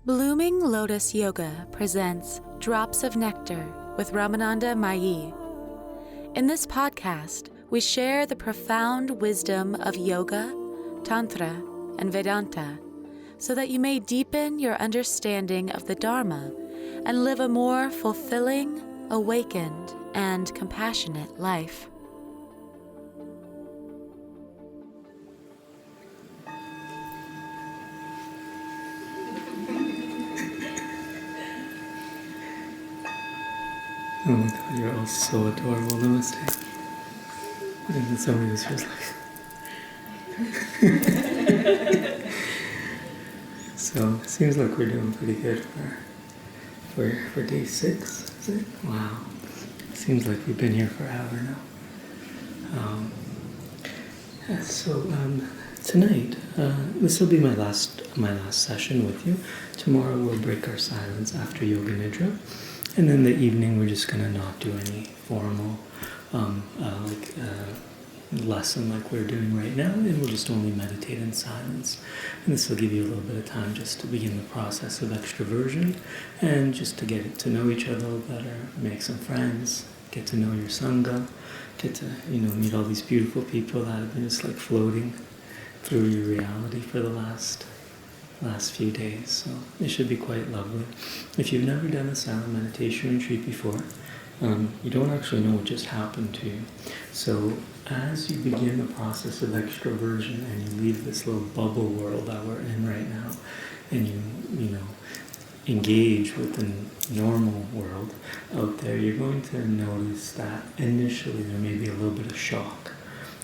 Blooming Lotus Yoga presents Drops of Nectar with Ramananda. In this podcast, we share the profound wisdom of yoga, tantra, and Vedanta so that you may deepen your understanding of the dharma and live a more fulfilling, awakened, and compassionate life. Oh my god, you're all so adorable, namaste. And somebody was just like... So, it seems like we're doing pretty good for day 6, is it? Wow. Seems like we've been here for an hour now. Tonight, this will be my last session with you. Tomorrow we'll break our silence after Yoga Nidra. And then the evening we're just going to not do any formal lesson like we're doing right now, and we'll just only meditate in silence. And this will give you a little bit of time just to begin the process of extroversion and just to get to know each other a little better, make some friends, get to know your Sangha, get to meet all these beautiful people that have been just like floating through your reality for the last few days, so it should be quite lovely. If you've never done a silent meditation retreat before, you don't actually know what just happened to you. So as you begin the process of extroversion and you leave this little bubble world that we're in right now, and you engage with the normal world out there, you're going to notice that initially there may be a little bit of shock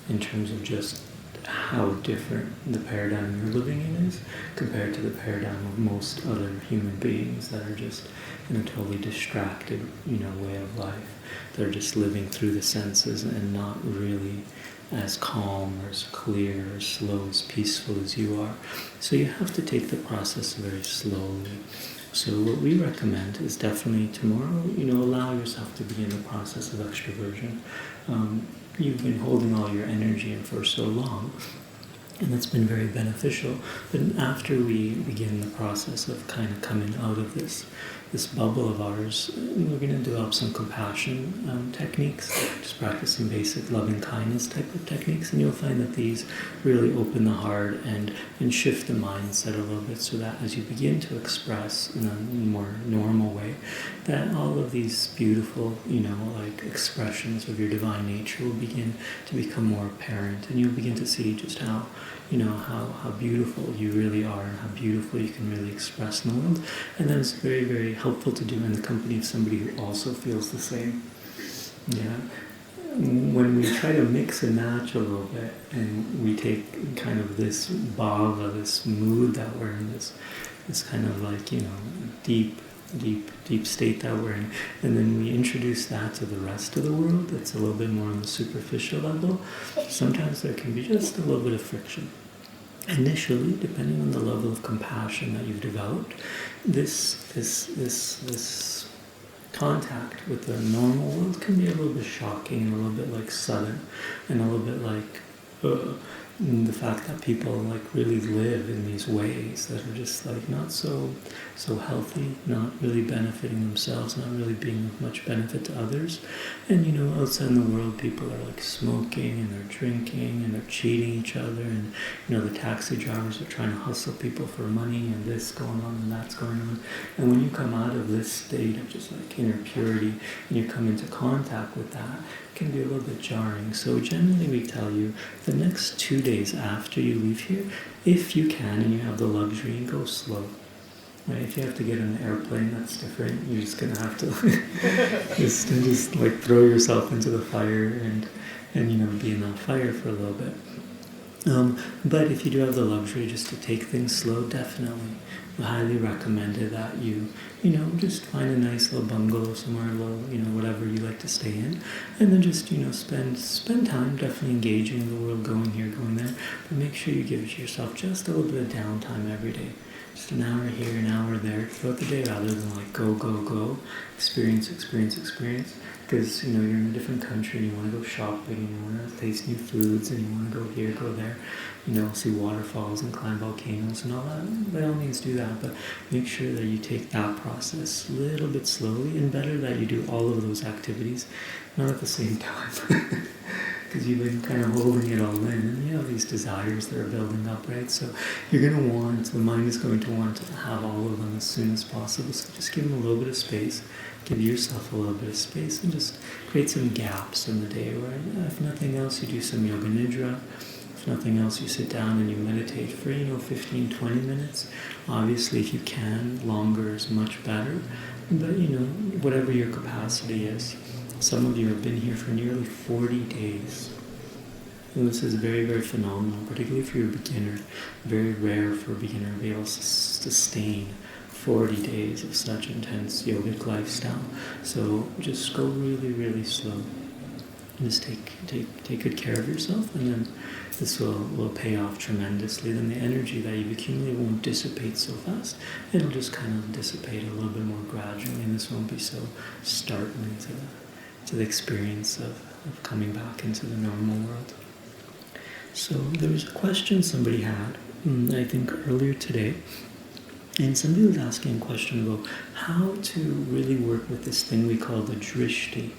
in terms of just how different the paradigm you're living in is compared to the paradigm of most other human beings that are just in a totally distracted, way of life. They're just living through the senses and not really as calm or as clear or slow, as peaceful as you are. So you have to take the process very slowly. So what we recommend is definitely tomorrow, allow yourself to begin the process of extroversion. You've been holding all your energy in for so long, and that's been very beneficial. But after we begin the process of kind of coming out of this bubble of ours, we're going to develop some compassion techniques, just practicing basic loving kindness type of techniques, and you'll find that these really open the heart and shift the mindset a little bit, so that as you begin to express in a more normal way, that all of these beautiful, expressions of your divine nature will begin to become more apparent, and you'll begin to see just how beautiful you really are and how beautiful you can really express in the world. And that is very, very helpful to do in the company of somebody who also feels the same. Yeah. When we try to mix and match a little bit, and we take kind of this bhava, this mood that we're in, this kind of deep state that we're in, and then we introduce that to the rest of the world that's a little bit more on the superficial level, sometimes there can be just a little bit of friction. Initially, depending on the level of compassion that you've developed, this contact with the normal world can be a little bit shocking and a little bit sudden, and a little bit the fact that people really live in these ways that are just not so healthy, not really benefiting themselves, not really being of much benefit to others. And outside in the world, people are smoking and they're drinking and they're cheating each other, and the taxi drivers are trying to hustle people for money, and this going on and that's going on. And when you come out of this state of just inner purity and you come into contact with that, it can be a little bit jarring. So generally we tell you the next 2 days after you leave here, if you can and you have the luxury, go slow. Right? If you have to get on an airplane, that's different. You're just gonna have to just throw yourself into the fire and be in that fire for a little bit. But if you do have the luxury just to take things slow, definitely highly recommended that you just find a nice little bungalow somewhere, whatever you like to stay in, and then just spend time definitely engaging in the world, going here, going there, but make sure you give yourself just a little bit of downtime every day. Just an hour here, an hour there throughout the day, rather than like go, go, go, experience, experience, experience. Because you're in a different country and you want to go shopping and you want to taste new foods and you want to go here, go there, see waterfalls and climb volcanoes and all that. By all means do that, but make sure that you take that process a little bit slowly, and better that you do all of those activities not at the same time. Because you've been kind of holding it all in, and you have these desires that are building up, right? So the mind is going to want to have all of them as soon as possible. So just give them a little bit of space, give yourself a little bit of space, and just create some gaps in the day where, if nothing else, you do some yoga nidra. If nothing else, you sit down and you meditate for 15, 20 minutes. Obviously, if you can, longer is much better. But whatever your capacity is. Some of you have been here for nearly 40 days. And this is very, very phenomenal, particularly if you're a beginner. Very rare for a beginner to be able to sustain 40 days of such intense yogic lifestyle. So just go really, really slow. Just take good care of yourself, and then this will pay off tremendously. Then the energy that you've accumulated won't dissipate so fast. It'll just kind of dissipate a little bit more gradually, and this won't be so startling to the experience of coming back into the normal world. So there was a question somebody had, I think earlier today, and somebody was asking a question about how to really work with this thing we call the drishti.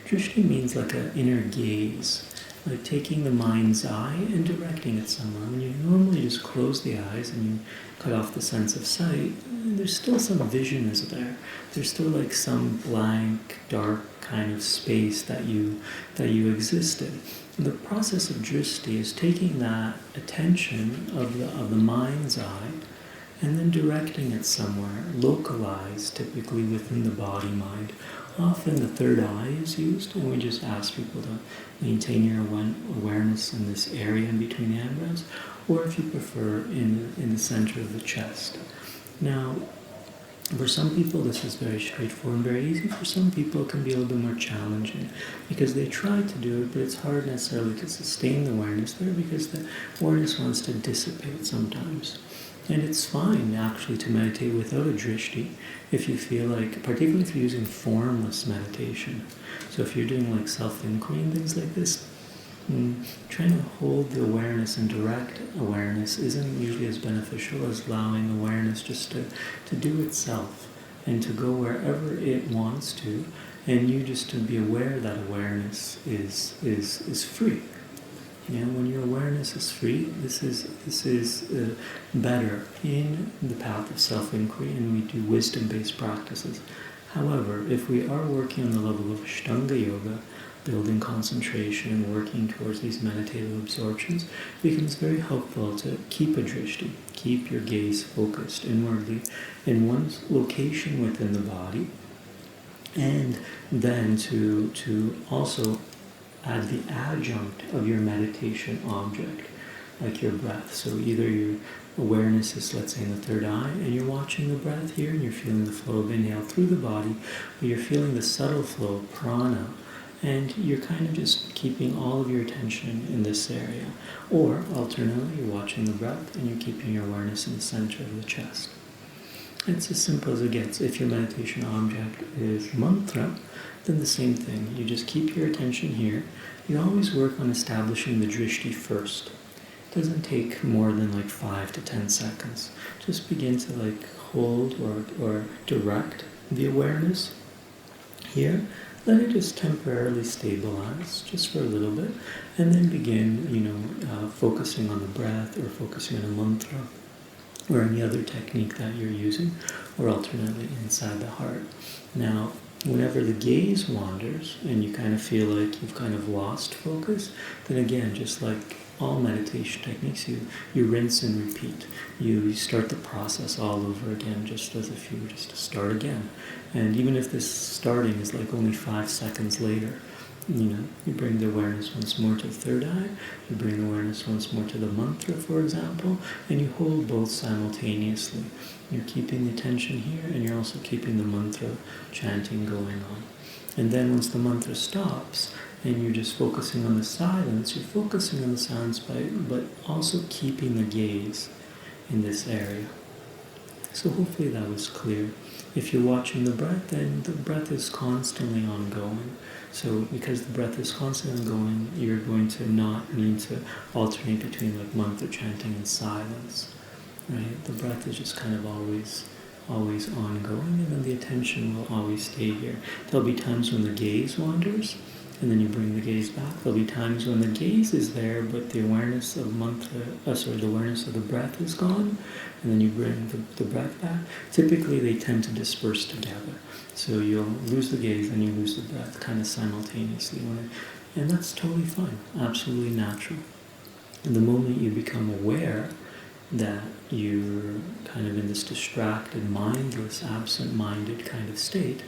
Drishti means like an inner gaze, like taking the mind's eye and directing it somewhere. When you normally just close the eyes and you cut off the sense of sight, there's still some vision is there. There's still like some blank, dark kind of space that you exist in. The process of drishti is taking that attention of the mind's eye and then directing it somewhere, localized, typically within the body-mind. Often the third eye is used, and we just ask people to maintain your awareness in this area in between the eyebrows, or if you prefer, in the center of the chest. Now, for some people this is very straightforward and very easy. For some people it can be a little bit more challenging because they try to do it, but it's hard necessarily to sustain the awareness there because the awareness wants to dissipate sometimes. And it's fine, actually, to meditate without a drishti if you feel like, particularly if you're using formless meditation. So if you're doing like self-inquiry and things like this, trying to hold the awareness and direct awareness isn't usually as beneficial as allowing awareness just to do itself and to go wherever it wants to, and you just to be aware that awareness is free. When your awareness is free, this is better in the path of self-inquiry, and we do wisdom-based practices. However, if we are working on the level of Ashtanga Yoga, building concentration and working towards these meditative absorptions, it becomes very helpful to keep a drishti, keep your gaze focused inwardly in one location within the body, and then to also add the adjunct of your meditation object, like your breath. So either your awareness is, let's say, in the third eye, and you're watching the breath here, and you're feeling the flow of inhale through the body, or you're feeling the subtle flow of prana, and you're kind of just keeping all of your attention in this area. Or, alternately, you're watching the breath, and you're keeping your awareness in the center of the chest. It's as simple as it gets. If your meditation object is mantra, then the same thing. You just keep your attention here. You always work on establishing the drishti first. It doesn't take more than like 5 to 10 seconds. Just begin to hold or direct the awareness here. Let it just temporarily stabilize, just for a little bit, and then begin, focusing on the breath or focusing on a mantra or any other technique that you're using, or alternately inside the heart. Now, whenever the gaze wanders and you kind of feel like you've kind of lost focus, then again, just like all meditation techniques, you rinse and repeat. You start the process all over again, just as if you were just to start again. And even if this starting is like only 5 seconds later, you bring the awareness once more to the third eye, you bring awareness once more to the mantra, for example, and you hold both simultaneously. You're keeping the attention here, and you're also keeping the mantra chanting going on. And then once the mantra stops, and you're just focusing on the silence, you're focusing on the silence but also keeping the gaze in this area. So hopefully that was clear. If you're watching the breath, then the breath is constantly ongoing. So because the breath is constantly ongoing, you're going to not need to alternate between like mantra chanting and silence, right? The breath is just kind of always ongoing, and then the attention will always stay here. There'll be times when the gaze wanders, and then you bring the gaze back. There'll be times when the gaze is there, but the awareness of the awareness of the breath is gone, and then you bring the breath back. Typically, they tend to disperse together. So you'll lose the gaze and you lose the breath kind of simultaneously. And that's totally fine, absolutely natural. And the moment you become aware that you're kind of in this distracted, mindless, absent-minded kind of state,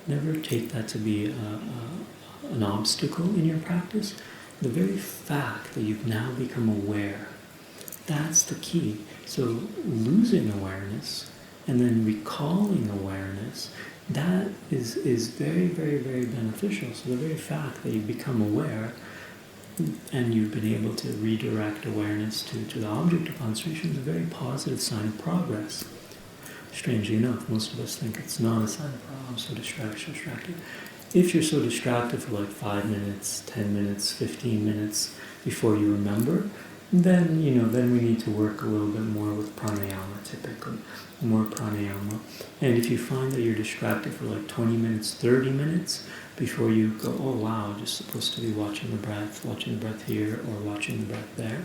never take that to be an obstacle in your practice. The very fact that you've now become aware, that's the key. So losing awareness and then recalling awareness, that is very, very, very beneficial. So the very fact that you become aware and you've been able to redirect awareness to the object of concentration is a very positive sign of progress. Strangely enough, most of us think it's not a sign of progress. I'm so distracted. If you're so distracted for like 5 minutes, 10 minutes, 15 minutes before you remember, then we need to work a little bit more with pranayama, typically. More pranayama. And if you find that you're distracted for like 20 minutes, 30 minutes, before you go, oh wow, I'm just supposed to be watching the breath here or watching the breath there,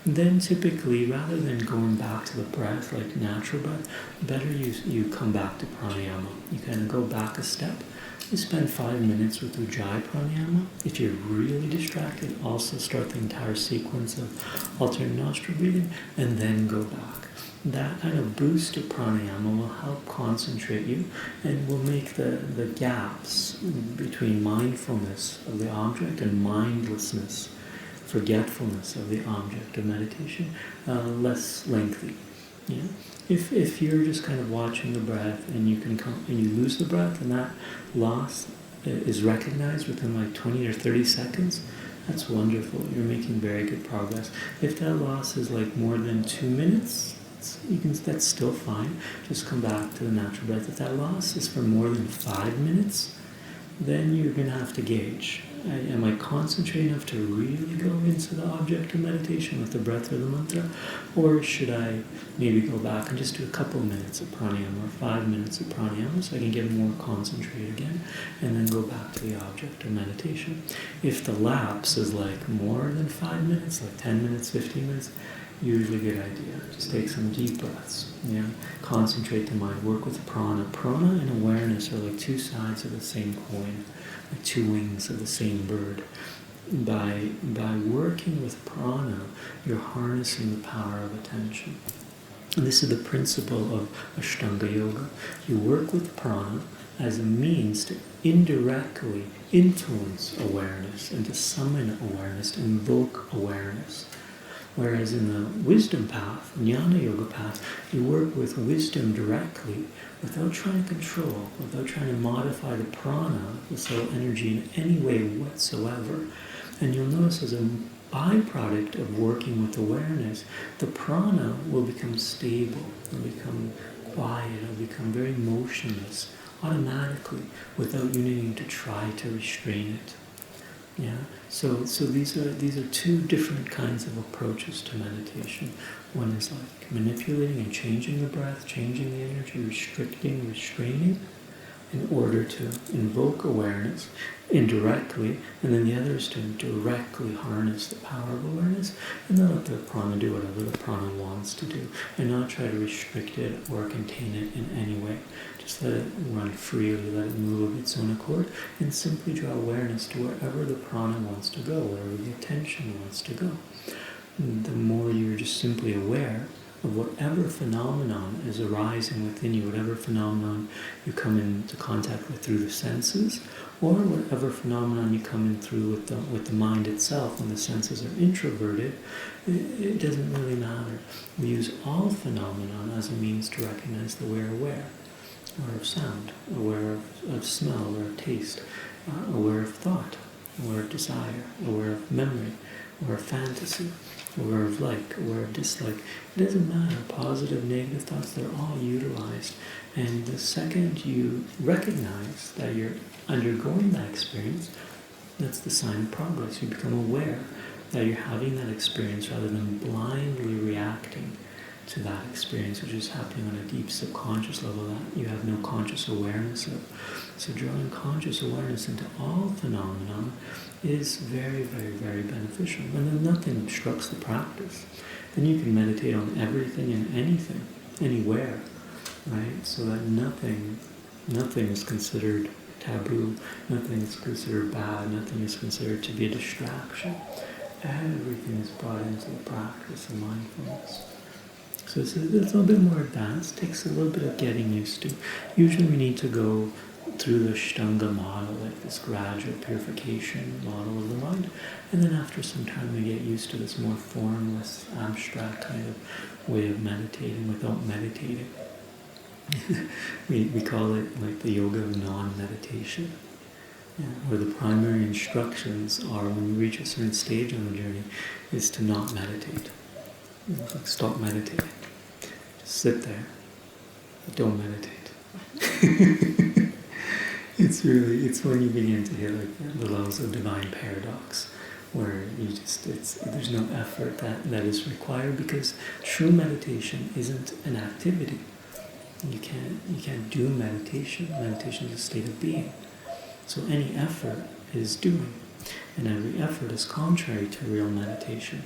then typically, rather than going back to the breath, like natural breath, better you come back to pranayama. You kind of go back a step. You spend 5 minutes with Ujjayi pranayama. If you're really distracted, also start the entire sequence of alternate nostril breathing and then go back. That kind of boost of pranayama will help concentrate you and will make the gaps between mindfulness of the object and mindlessness, forgetfulness of the object of meditation, less lengthy. Yeah? If you're just kind of watching the breath and you lose the breath and that loss is recognized within like 20 or 30 seconds, that's wonderful. You're making very good progress. If that loss is like more than 2 minutes, that's still fine. Just come back to the natural breath. If that loss is for more than 5 minutes, then you're going to have to gauge. Am I concentrating enough to really go into the object of meditation with the breath or the mantra? Or should I maybe go back and just do a couple minutes of pranayama or 5 minutes of pranayama so I can get more concentrated again and then go back to the object of meditation? If the lapse is like more than 5 minutes, like 10 minutes, 15 minutes, usually a good idea. Just take some deep breaths. Yeah, concentrate the mind. Work with prana. Prana and awareness are like two sides of the same coin, like two wings of the same bird. By working with prana, you're harnessing the power of attention. And this is the principle of Ashtanga Yoga. You work with prana as a means to indirectly influence awareness and to summon awareness, to invoke awareness. Whereas in the wisdom path, jnana yoga path, you work with wisdom directly without trying to control, without trying to modify the prana, the soul energy in any way whatsoever. And you'll notice as a byproduct of working with awareness, the prana will become stable, will become quiet, it'll become very motionless automatically without you needing to try to restrain it. Yeah. So these are two different kinds of approaches to meditation. One is like manipulating and changing the breath, changing the energy, restricting, restraining, in order to invoke awareness indirectly, and then the other is to directly harness the power of awareness and then let the prana do whatever the prana wants to do and not try to restrict it or contain it in any way. Just let it run freely, let it move of its own accord, and simply draw awareness to wherever the prana wants to go, wherever the attention wants to go. And the more you're just simply aware of whatever phenomenon is arising within you, whatever phenomenon you come into contact with through the senses, or whatever phenomenon you come in through with the mind itself when the senses are introverted, it doesn't really matter. We use all phenomenon as a means to recognize that we're aware of sound, aware of smell, aware of taste, aware of thought, aware of desire, aware of memory, aware of fantasy. or of like, or of dislike. It doesn't matter. Positive, negative thoughts, they're all utilized. And the second you recognize that you're undergoing that experience, that's the sign of progress. You become aware that you're having that experience rather than blindly reacting to that experience, which is happening on a deep subconscious level that you have no conscious awareness of. So drawing conscious awareness into all phenomena is very, very, very beneficial. And then nothing obstructs the practice. Then you can meditate on everything and anything, anywhere, right? So that nothing is considered taboo, nothing is considered bad, nothing is considered to be a distraction. Everything is brought into the practice of mindfulness. So it's a little bit more advanced, takes a little bit of getting used to. Usually we need to go through the Ashtanga model, like this gradual purification model of the mind, and then after some time we get used to this more formless, abstract kind of way of meditating without meditating. we call it like the yoga of non-meditation, where the primary instructions are, when you reach a certain stage on the journey, is to not meditate. Like stop meditating. Just sit there, but don't meditate. It's when you begin to hit like the levels of divine paradox, where there's no effort that is required, because true meditation isn't an activity. You can't do meditation. Meditation is a state of being. So any effort is doing, and every effort is contrary to real meditation.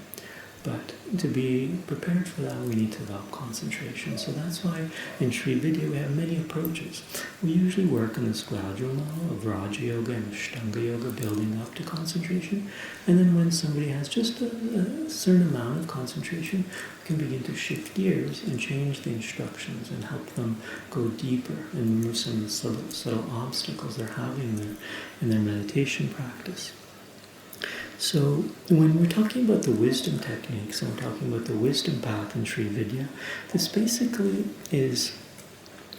But to be prepared for that, we need to develop concentration. So that's why in Sri Vidya we have many approaches. We usually work on this gradual model of Raja Yoga and Ashtanga Yoga, building up to concentration. And then when somebody has just a certain amount of concentration, we can begin to shift gears and change the instructions and help them go deeper and remove some of the subtle obstacles they're having in their meditation practice. So when we're talking about the wisdom techniques and we're talking about the wisdom path in Sri Vidya, this basically is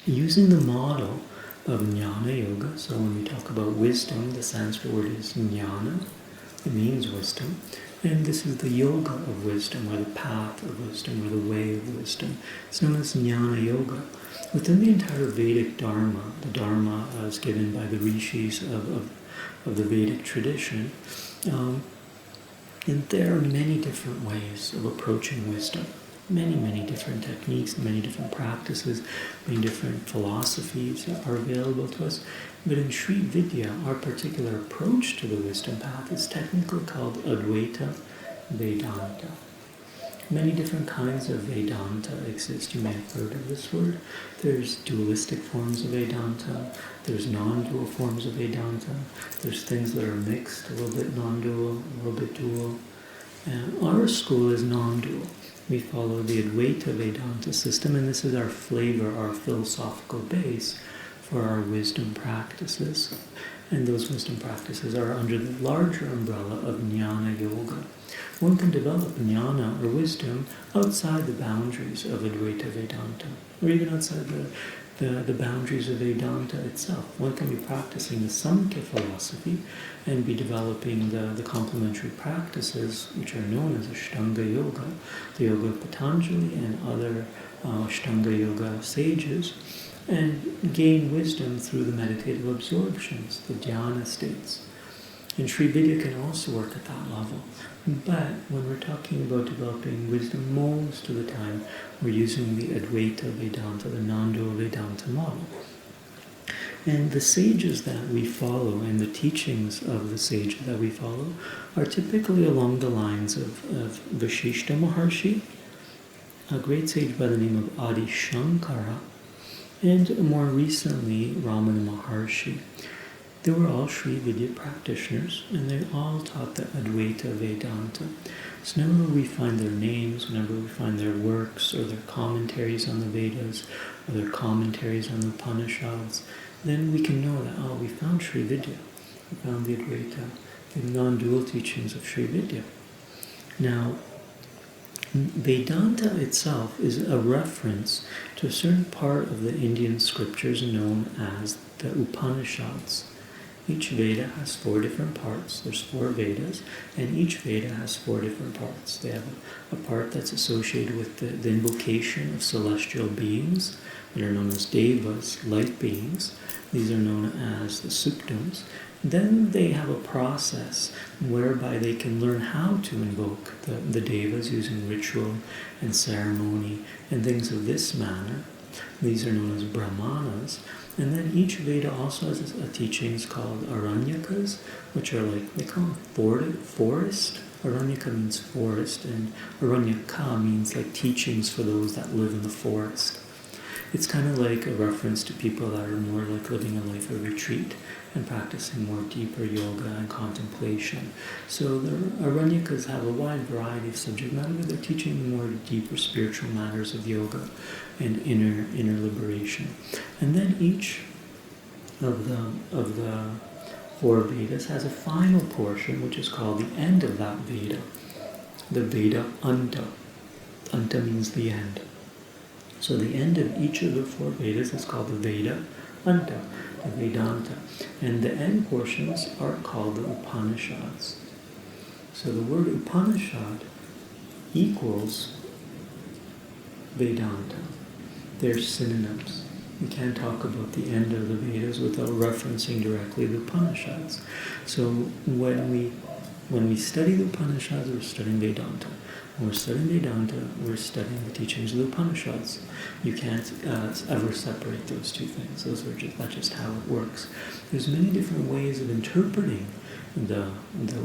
using the model of Jnana Yoga. So when we talk about wisdom, the Sanskrit word is Jnana. It means wisdom. And this is the yoga of wisdom, or the path of wisdom, or the way of wisdom. It's known as Jnana Yoga. Within the entire Vedic Dharma, the Dharma is given by the rishis of the Vedic tradition, and there are many different ways of approaching wisdom. Many different techniques, many different practices, many different philosophies are available to us. But in Sri Vidya, our particular approach to the wisdom path is technically called Advaita Vedanta. Many different kinds of Vedanta exist. You may have heard of this word. There's dualistic forms of Vedanta. There's non-dual forms of Vedanta. There's things that are mixed, a little bit non-dual, a little bit dual. And our school is non-dual. We follow the Advaita Vedanta system, and this is our flavor, our philosophical base for our wisdom practices. And those wisdom practices are under the larger umbrella of Jnana Yoga. One can develop jnana or wisdom outside the boundaries of Advaita Vedanta, or even outside the boundaries of Vedanta itself. One can be practicing the Samkhya philosophy and be developing the complementary practices which are known as Ashtanga Yoga, the yoga of Patanjali and other Ashtanga Yoga sages, and gain wisdom through the meditative absorptions, the dhyana states. And Sri Vidya can also work at that level. But when we're talking about developing wisdom, most of the time we're using the Advaita Vedanta, the non-dual Vedanta model. And the sages that we follow and the teachings of the sages that we follow are typically along the lines of Vashishta Maharshi, a great sage by the name of Adi Shankara, and more recently Ramana Maharshi. They were all Sri Vidya practitioners, and they all taught the Advaita Vedanta. So whenever we find their names, whenever we find their works, or their commentaries on the Vedas, or their commentaries on the Upanishads, then we can know that, we found Sri Vidya. We found the Advaita, the non-dual teachings of Sri Vidya. Now, Vedanta itself is a reference to a certain part of the Indian scriptures known as the Upanishads. Each Veda has 4 different parts. There's 4 Vedas, and each Veda has 4 different parts. They have a part that's associated with the invocation of celestial beings that are known as devas, light beings. These are known as the suktams. Then they have a process whereby they can learn how to invoke the devas using ritual and ceremony and things of this manner. These are known as brahmanas. And then each Veda also has a teachings called aranyakas, which are like, they call them forest. Aranyaka means forest, and aranyaka means like teachings for those that live in the forest. It's kind of like a reference to people that are more like living a life of retreat and practicing more deeper yoga and contemplation. So the Aranyakas have a wide variety of subject matter. They're teaching more deeper spiritual matters of yoga and inner liberation. And then each of the 4 Vedas has a final portion, which is called the end of that Veda, the Veda Anta. Anta means the end. So the end of each of the 4 Vedas is called the Veda Anta, the Vedanta. And the end portions are called the Upanishads. So the word Upanishad equals Vedanta. They're synonyms. You can't talk about the end of the Vedas without referencing directly the Upanishads. So when we study the Upanishads, we're studying Vedanta. When we're studying Vedanta, we're studying the teachings of the Upanishads. You can't ever separate those two things. That's just how it works. There's many different ways of interpreting the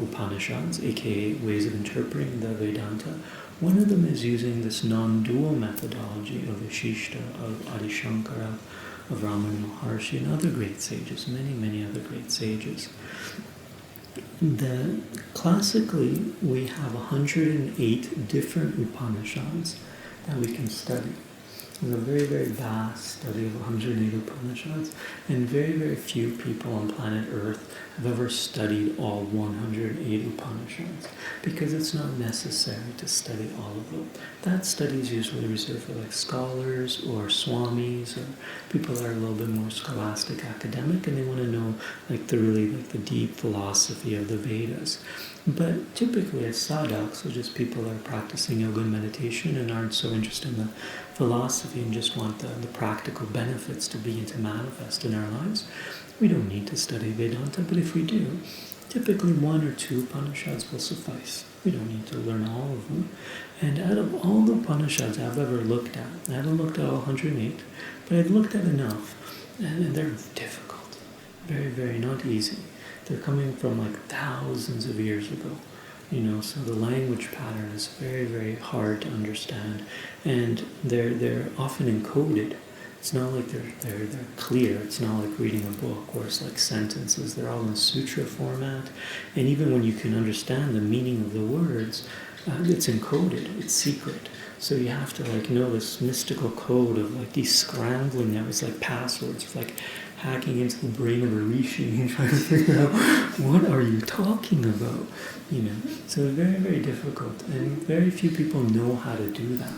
Upanishads, aka ways of interpreting the Vedanta. One of them is using this non-dual methodology of Vishishta, of Adi Shankara, of Ramana Maharshi, and other great sages, many other great sages. Classically, we have 108 different Upanishads that we can study. There's a very, very vast study of 108 Upanishads, and very, very few people on planet Earth have ever studied all 108 Upanishads, because it's not necessary to study all of them. That study is usually reserved for like scholars or swamis or people that are a little bit more scholastic, academic, and they want to know like the deep philosophy of the Vedas. But typically as sadhaks, so just people that are practicing yoga and meditation and aren't so interested in the philosophy and just want the practical benefits to begin to manifest in our lives, we don't need to study Vedanta. But if we do, typically 1 or 2 Upanishads will suffice. We don't need to learn all of them. And out of all the Upanishads I've ever looked at, I haven't looked at all 108, but I've looked at enough, and they're difficult. Very, very not easy. They're coming from like thousands of years ago, so the language pattern is very, very hard to understand, and they're often encoded. It's not like they're clear. It's not like reading a book where it's like sentences. They're all in sutra format, and even when you can understand the meaning of the words, it's encoded. It's secret. So you have to like know this mystical code of like these scrambling that was like passwords, like hacking into the brain of a rishi and trying to figure out what are you talking about, So it's very, very difficult, and very few people know how to do that,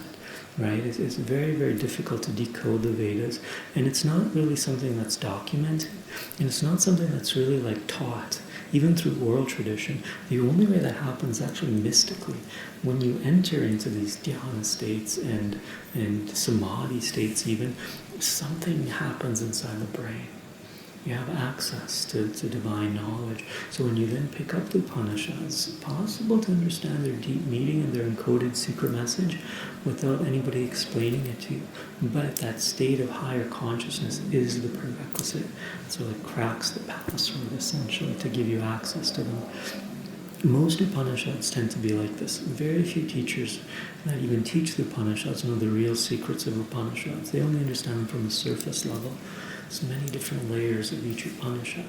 right? It's very, very difficult to decode the Vedas, and it's not really something that's documented, and it's not something that's really like taught, even through oral tradition. The only way that happens is actually mystically. When you enter into these dhyana states and samadhi states even, something happens inside the brain. You have access to divine knowledge. So when you then pick up the Upanishads, it's possible to understand their deep meaning and their encoded secret message without anybody explaining it to you. But that state of higher consciousness is the prerequisite. So it cracks the password, essentially, to give you access to them. Most Upanishads tend to be like this. Very few teachers that even teach the Upanishads know the real secrets of Upanishads. They only understand them from a surface level. There's many different layers of each Upanishad.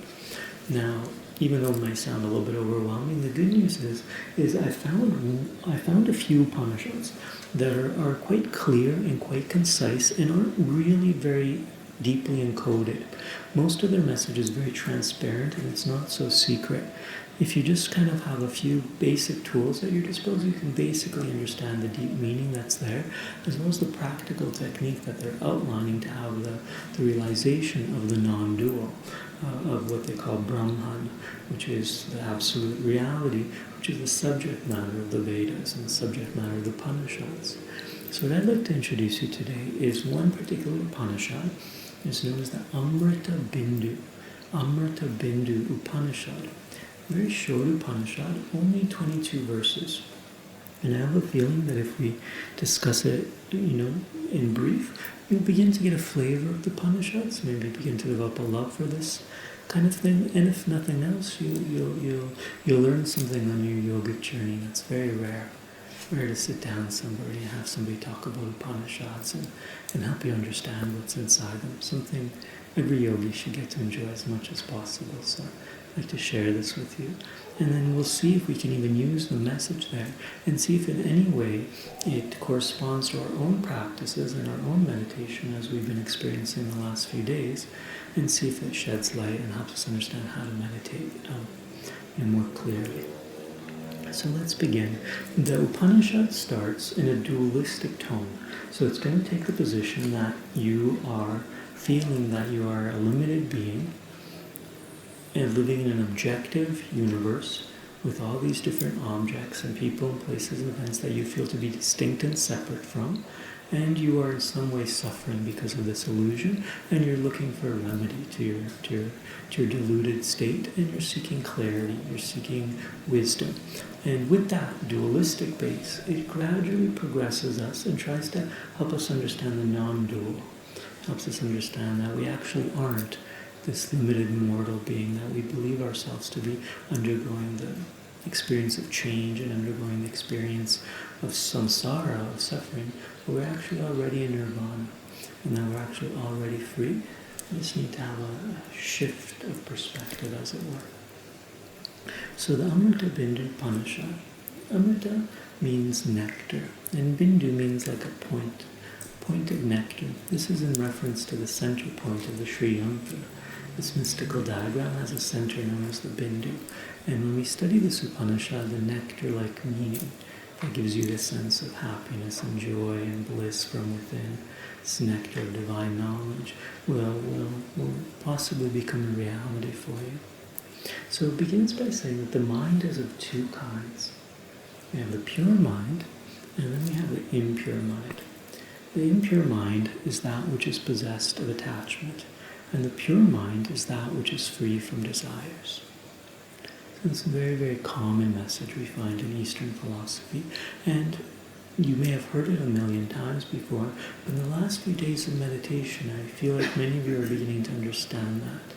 Now, even though it might sound a little bit overwhelming, the good news is I found a few Upanishads that are quite clear and quite concise and aren't really very deeply encoded. Most of their message is very transparent, and it's not so secret. If you just kind of have a few basic tools at your disposal, you can basically understand the deep meaning that's there, as well as the practical technique that they're outlining to have the realization of the non-dual. of what they call Brahman, which is the absolute reality, which is the subject matter of the Vedas and the subject matter of the Upanishads. So what I'd like to introduce you today is one particular Upanishad. It's known as the Amritabindu Upanishad. Very short Upanishad, only 22 verses. And I have a feeling that if we discuss it, in brief, you'll begin to get a flavor of the Upanishads, maybe begin to develop a love for this kind of thing. And if nothing else, you'll learn something on your yogic journey. That's very rare. Rare to sit down with somebody and have somebody talk about Upanishads and help you understand what's inside them. Something every yogi should get to enjoy as much as possible. So I'd like to share this with you. And then we'll see if we can even use the message there and see if in any way it corresponds to our own practices and our own meditation as we've been experiencing the last few days, and see if it sheds light and helps us understand how to meditate more clearly. So let's begin. The Upanishad starts in a dualistic tone. So it's going to take the position that you are feeling that you are a limited being and living in an objective universe with all these different objects and people and places and events that you feel to be distinct and separate from, and you are in some way suffering because of this illusion, and you're looking for a remedy to your deluded state, and you're seeking clarity, you're seeking wisdom. And with that dualistic base, it gradually progresses us and tries to help us understand the non-dual, helps us understand that we actually aren't this limited mortal being that we believe ourselves to be, undergoing the experience of change and undergoing the experience of samsara, of suffering, but we're actually already in nirvana, and that we're actually already free. We just need to have a shift of perspective, as it were. So the Amritabindu Upanishad, Amrita means nectar, and Bindu means like a point of nectar. This is in reference to the center point of the Sri Yantra. This mystical diagram has a center known as the Bindu. And when we study this Upanishad, the nectar-like meaning, that gives you this sense of happiness and joy and bliss from within, this nectar of divine knowledge, will possibly become a reality for you. So it begins by saying that the mind is of two kinds. We have the pure mind, and then we have the impure mind. The impure mind is that which is possessed of attachment, and the pure mind is that which is free from desires. So it's a very, very common message we find in Eastern philosophy, and you may have heard it a million times before, but in the last few days of meditation, I feel like many of you are beginning to understand that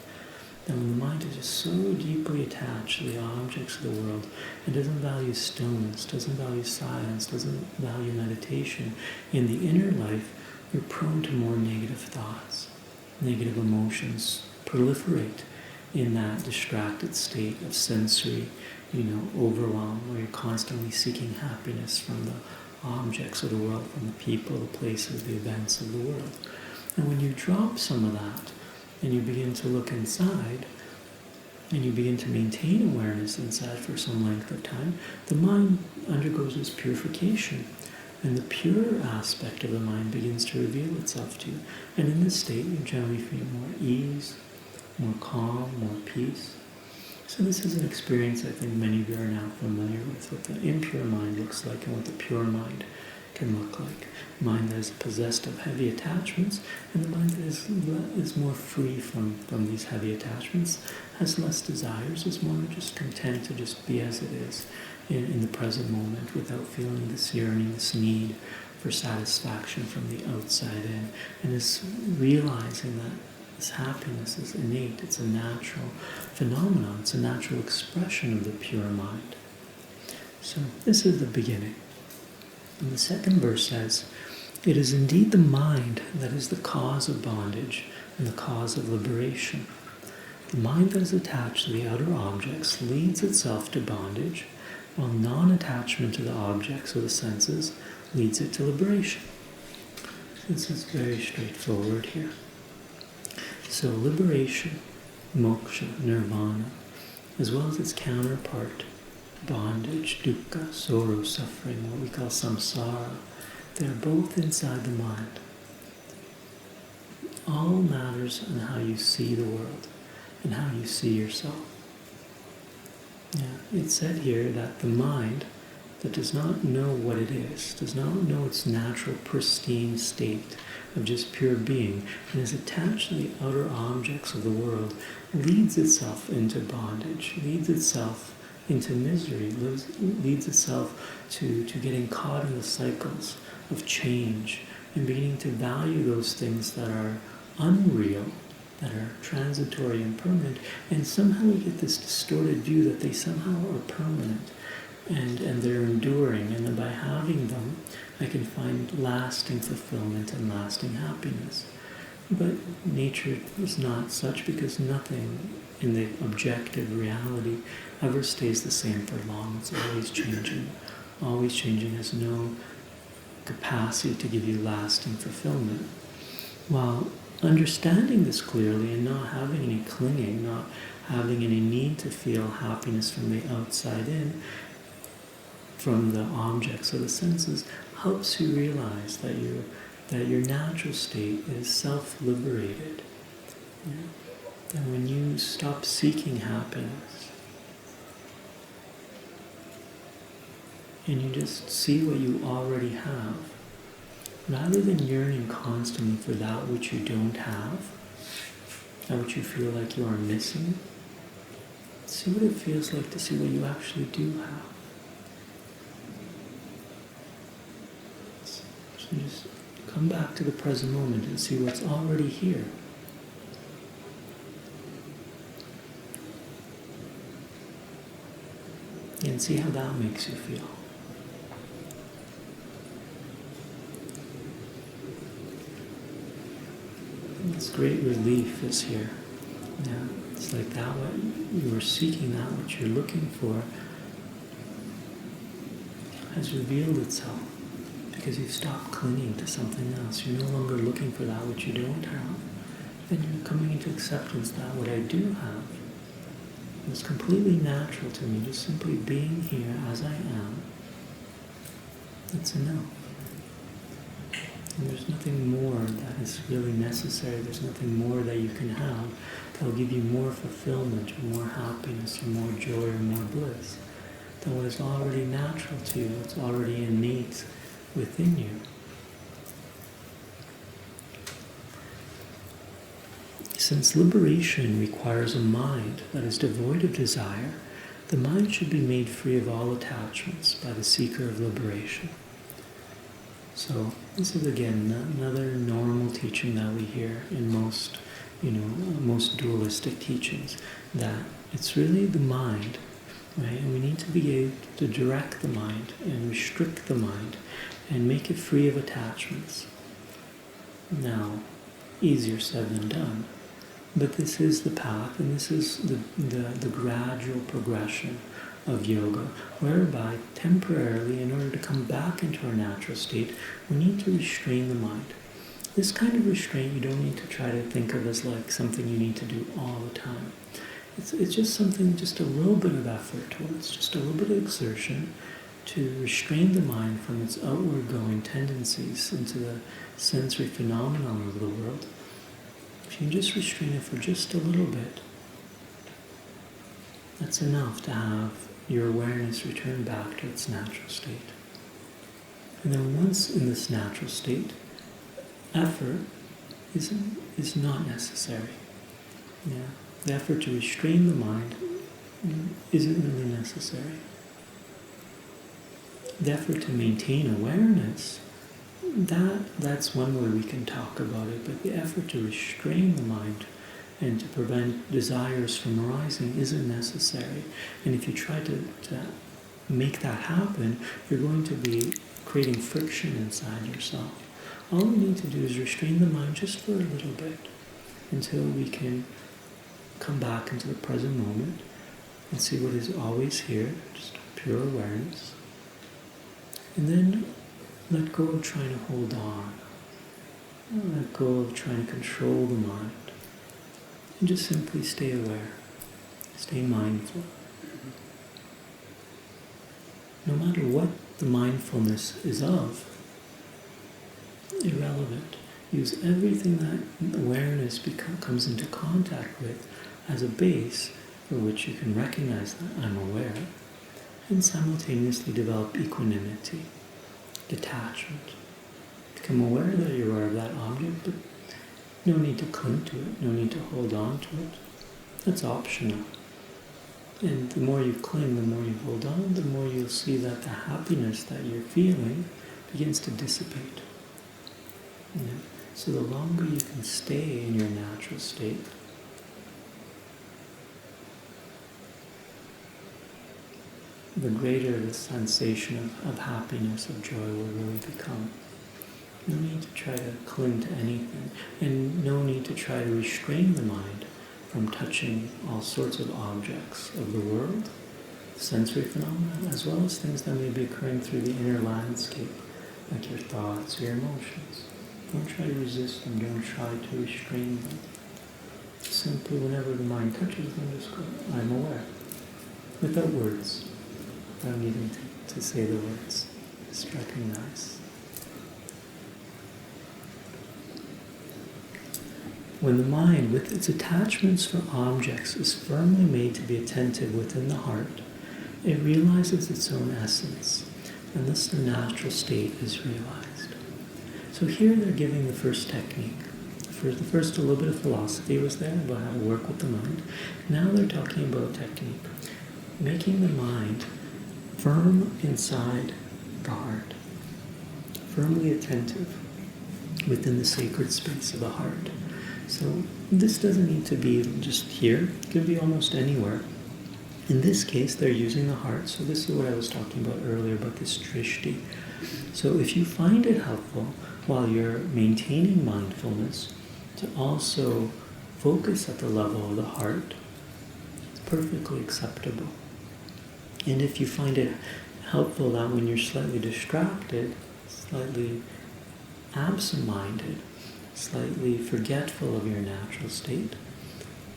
when the mind is just so deeply attached to the objects of the world, and doesn't value stillness, doesn't value silence, doesn't value meditation, in the inner life, you're prone to more negative thoughts. Negative emotions proliferate in that distracted state of sensory, overwhelm, where you're constantly seeking happiness from the objects of the world, from the people, the places, the events of the world. And when you drop some of that, and you begin to look inside, and you begin to maintain awareness inside for some length of time, the mind undergoes this purification. And the pure aspect of the mind begins to reveal itself to you. And in this state, you generally feel more ease, more calm, more peace. So this is an experience I think many of you are now familiar with, what the impure mind looks like and what the pure mind can look like. A mind that is possessed of heavy attachments, and the mind that is more free from these heavy attachments, has less desires, is more just content to just be as it is in the present moment without feeling this yearning, this need for satisfaction from the outside in, and is realizing that this happiness is innate, it's a natural phenomenon, it's a natural expression of the pure mind. So this is the beginning. And the second verse says, "It is indeed the mind that is the cause of bondage and the cause of liberation. The mind that is attached to the outer objects leads itself to bondage, while non-attachment to the objects of the senses leads it to liberation." This is very straightforward here. So liberation, moksha, nirvana, as well as its counterpart, bondage, dukkha, sorrow, suffering, what we call samsara, they're both inside the mind. All matters on how you see the world. and how you see yourself. It's said here that the mind that does not know what it is, does not know its natural pristine state of just pure being, and is attached to the outer objects of the world, leads itself into bondage, leads itself into misery, leads itself to getting caught in the cycles of change and beginning to value those things that are unreal, that are transitory and permanent, and somehow we get this distorted view that they somehow are permanent and they're enduring, and that by having them I can find lasting fulfillment and lasting happiness. But nature is not such, because nothing in the objective reality ever stays the same for long. It's always changing, has no capacity to give you lasting fulfillment. While understanding this clearly and not having any clinging, not having any need to feel happiness from the outside in, from the objects of the senses, helps you realize that your natural state is self-liberated. And when you stop seeking happiness and you just see what you already have, rather than yearning constantly for that which you don't have, that which you feel like you are missing, see what it feels like to see what you actually do have. So just come back to the present moment and see what's already here. And see how that makes you feel. This great relief is here. It's like that what you were seeking, that what you're looking for, has revealed itself, because you've stopped clinging to something else. You're no longer looking for that which you don't have. Then you're coming into acceptance that what I do have is completely natural to me, just simply being here as I am. It's enough. And there's nothing more that is really necessary. There's nothing more that you can have that will give you more fulfillment or more happiness or more joy or more bliss than what is already natural to you, what's already innate within you. Since liberation requires a mind that is devoid of desire, the mind should be made free of all attachments by the seeker of liberation. So this is again another normal teaching that we hear in most dualistic teachings, that it's really the mind, right? And we need to be able to direct the mind and restrict the mind and make it free of attachments. Now, easier said than done. But this is the path, and this is the gradual progression of yoga, whereby temporarily, in order to come back into our natural state, we need to restrain the mind. This kind of restraint you don't need to try to think of as like something you need to do all the time. It's just something, just a little bit of effort towards, just a little bit of exertion to restrain the mind from its outward going tendencies into the sensory phenomenon of the world. If you just restrain it for just a little bit, that's enough to have your awareness return back to its natural state. And then once in this natural state, effort is not necessary. The effort to restrain the mind isn't really necessary. The effort to maintain awareness, that's one way we can talk about it, but the effort to restrain the mind and to prevent desires from arising isn't necessary. And if you try to make that happen, you're going to be creating friction inside yourself. All we need to do is restrain the mind just for a little bit until we can come back into the present moment and see what is always here, just pure awareness. And then let go of trying to hold on. Let go of trying to control the mind. And just simply stay aware. Stay mindful. No matter what the mindfulness is of, irrelevant. Use everything that awareness comes into contact with as a base for which you can recognize that I'm aware, and simultaneously develop equanimity, detachment. Become aware that you're aware of that object, but no need to cling to it, no need to hold on to it. That's optional. And the more you cling, the more you hold on, the more you'll see that the happiness that you're feeling begins to dissipate. So the longer you can stay in your natural state, the greater the sensation of happiness, of joy will really become. No need to try to cling to anything, and no need to try to restrain the mind from touching all sorts of objects of the world, sensory phenomena, as well as things that may be occurring through the inner landscape, like your thoughts, your emotions. Don't try to resist them, don't try to restrain them. Simply, whenever the mind touches them, just go, I'm aware. Without words, without needing to say the words. Just recognize. When the mind, with its attachments for objects, is firmly made to be attentive within the heart, it realizes its own essence, and thus the natural state is realized. So here they're giving the first technique. The first a little bit of philosophy was there about how to work with the mind. Now they're talking about technique. Making the mind firm inside the heart, firmly attentive within the sacred space of the heart. So this doesn't need to be just here. It can be almost anywhere. In this case, they're using the heart. So this is what I was talking about earlier about this drishti. So if you find it helpful while you're maintaining mindfulness to also focus at the level of the heart, it's perfectly acceptable. And if you find it helpful that when you're slightly distracted, slightly absent-minded, slightly forgetful of your natural state,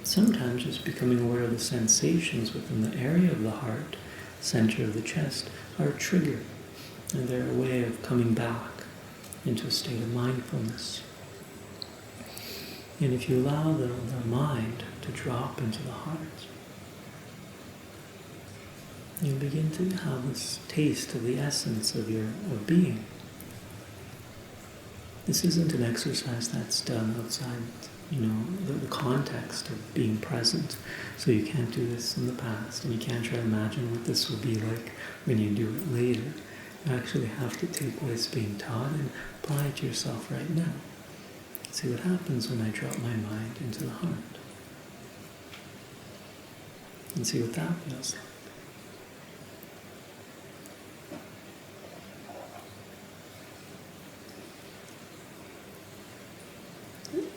sometimes just becoming aware of the sensations within the area of the heart, center of the chest, are a trigger. And they're a way of coming back into a state of mindfulness. And if you allow the mind to drop into the heart, you begin to have this taste of the essence of being. This isn't an exercise that's done outside, the context of being present. So you can't do this in the past, and you can't try to imagine what this will be like when you do it later. You actually have to take what is being taught and apply it to yourself right now. See what happens when I drop my mind into the heart. And see what that feels like.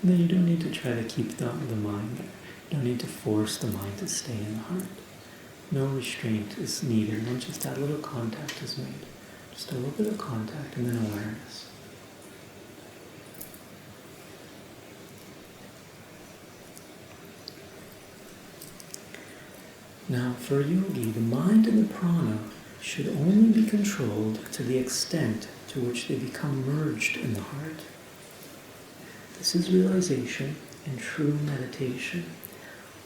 Then you don't need to try to keep the mind there. You don't need to force the mind to stay in the heart. No restraint is needed. Once just that little contact is made. Just a little bit of contact and then awareness. Now for a yogi, the mind and the prana should only be controlled to the extent to which they become merged in the heart. This is realization and true meditation.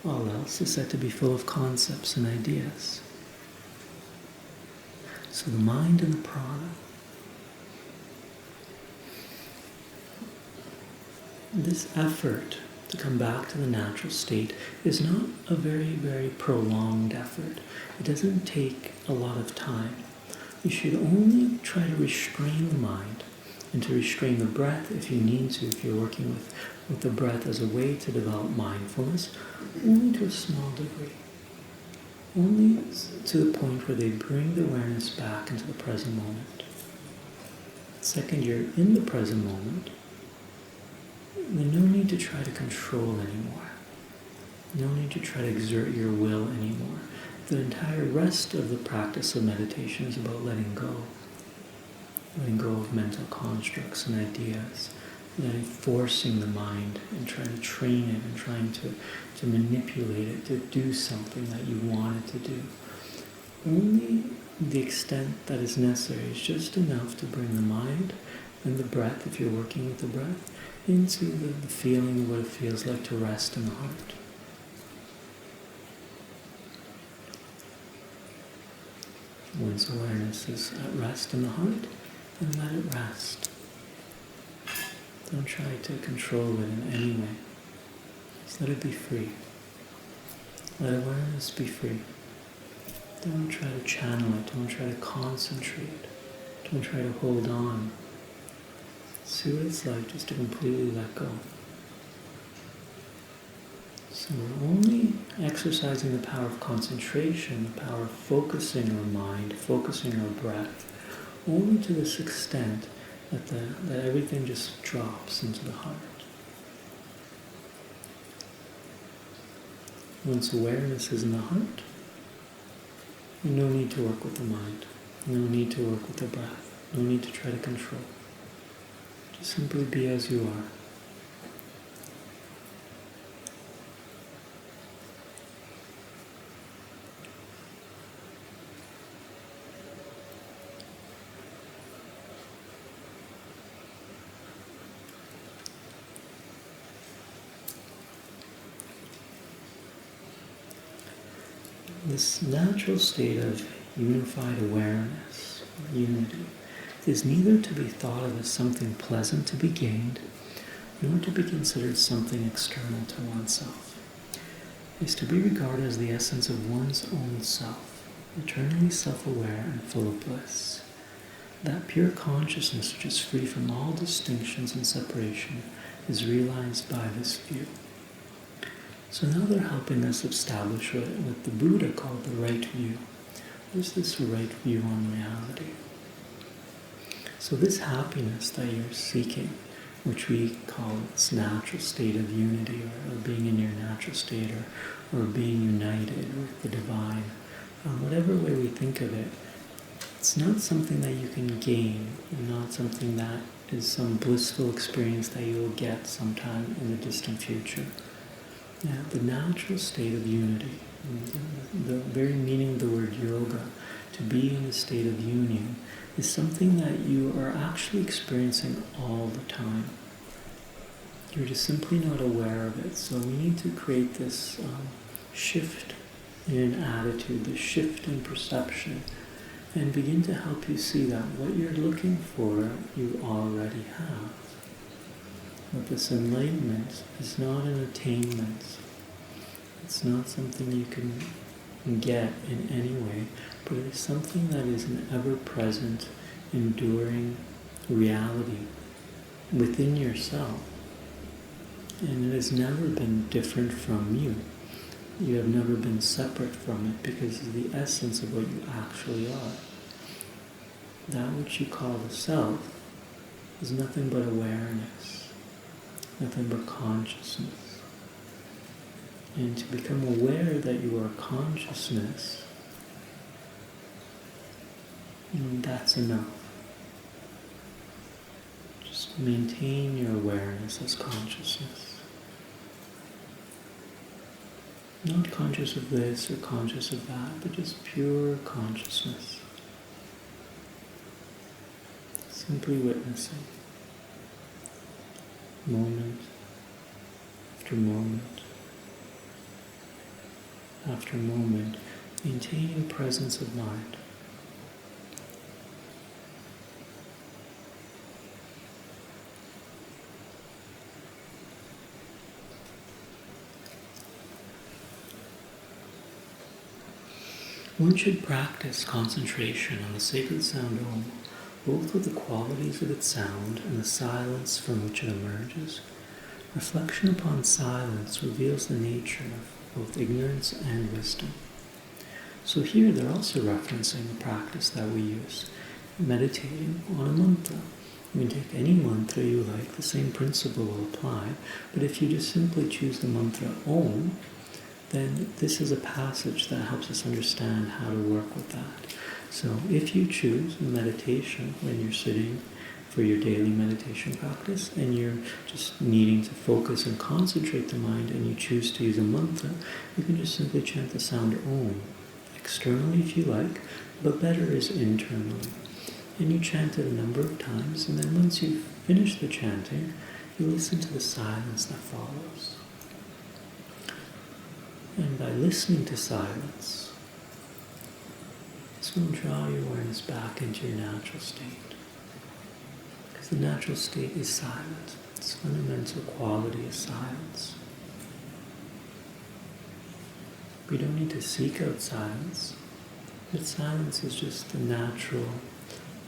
All else is said to be full of concepts and ideas. So the mind and the prana. This effort to come back to the natural state is not a very, very prolonged effort. It doesn't take a lot of time. You should only try to restrain the mind and to restrain the breath if you need to, if you're working with the breath as a way to develop mindfulness, only to a small degree. Only to the point where they bring the awareness back into the present moment. Second, you're in the present moment. There's no need to try to control anymore. No need to try to exert your will anymore. The entire rest of the practice of meditation is about letting go. Letting go of mental constructs and ideas. Letting forcing the mind and trying to train it and trying to manipulate it to do something that you want it to do. Only the extent that is necessary is just enough to bring the mind and the breath, if you're working with the breath, into the feeling of what it feels like to rest in the heart. Once awareness is at rest in the heart, then let it rest. Don't try to control it in any way. Just let it be free. Let awareness be free. Don't try to channel it. Don't try to concentrate. Don't try to hold on. See what it's like just to completely let go. So we're only exercising the power of concentration, the power of focusing our mind, focusing our breath, only to this extent that everything just drops into the heart. Once awareness is in the heart, no need to work with the mind, no need to work with the breath, no need to try to control. Just simply be as you are. This natural state of unified awareness, unity, is neither to be thought of as something pleasant to be gained, nor to be considered something external to oneself. It is to be regarded as the essence of one's own self, eternally self-aware and full of bliss. That pure consciousness which is free from all distinctions and separation is realized by this view. So now they're helping us establish what the Buddha called the right view. What is this right view on reality? So this happiness that you're seeking, which we call its natural state of unity, or being in your natural state, or being united with the divine, whatever way we think of it, it's not something that you can gain, and not something that is some blissful experience that you'll get sometime in the distant future. Yeah, the natural state of unity, the very meaning of the word yoga, to be in a state of union, is something that you are actually experiencing all the time. You're just simply not aware of it. So we need to create this shift in attitude, this shift in perception, and begin to help you see that what you're looking for, you already have. But this enlightenment is not an attainment. It's not something you can get in any way, but it is something that is an ever-present, enduring reality within yourself. And it has never been different from you. You have never been separate from it because of the essence of what you actually are. That which you call the self is nothing but awareness, nothing but consciousness. And to become aware that you are consciousness, that's enough. Just maintain your awareness as consciousness. Not conscious of this or conscious of that, but just pure consciousness. Simply witnessing, moment after moment after moment, maintaining presence of mind. One should practice concentration on the sacred sound Om, both with the qualities of its sound and the silence from which it emerges. Reflection upon silence reveals the nature of both ignorance and wisdom. So here they're also referencing the practice that we use, meditating on a mantra. You can take any mantra you like, the same principle will apply, but if you just simply choose the mantra Om, then this is a passage that helps us understand how to work with that. So if you choose meditation when you're sitting for your daily meditation practice and you're just needing to focus and concentrate the mind and you choose to use a mantra, you can just simply chant the sound Om, externally if you like, but better is internally. And you chant it a number of times, and then once you've finished the chanting, you listen to the silence that follows. And by listening to silence, it's want to draw your awareness back into your natural state. Because the natural state is silent. Its fundamental quality is silence. We don't need to seek out silence, but silence is just the natural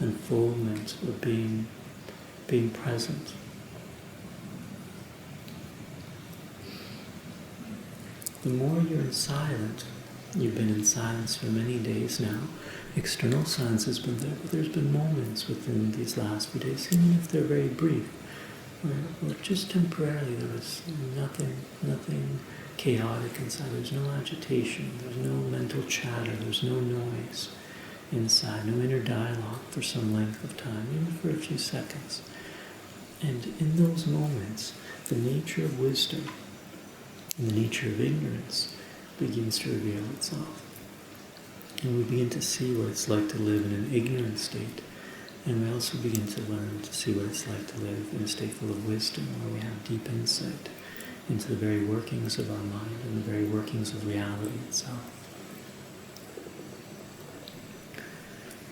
unfoldment of being present. The more you're silent, you've been in silence for many days now. External silence has been there, but there's been moments within these last few days, even if they're very brief, where just temporarily there was nothing chaotic inside. There's no agitation, there's no mental chatter, there's no noise inside, no inner dialogue for some length of time, even for a few seconds. And in those moments, the nature of wisdom and the nature of ignorance begins to reveal itself. And we begin to see what it's like to live in an ignorant state. And we also begin to learn to see what it's like to live in a state full of wisdom, where we have deep insight into the very workings of our mind and the very workings of reality itself.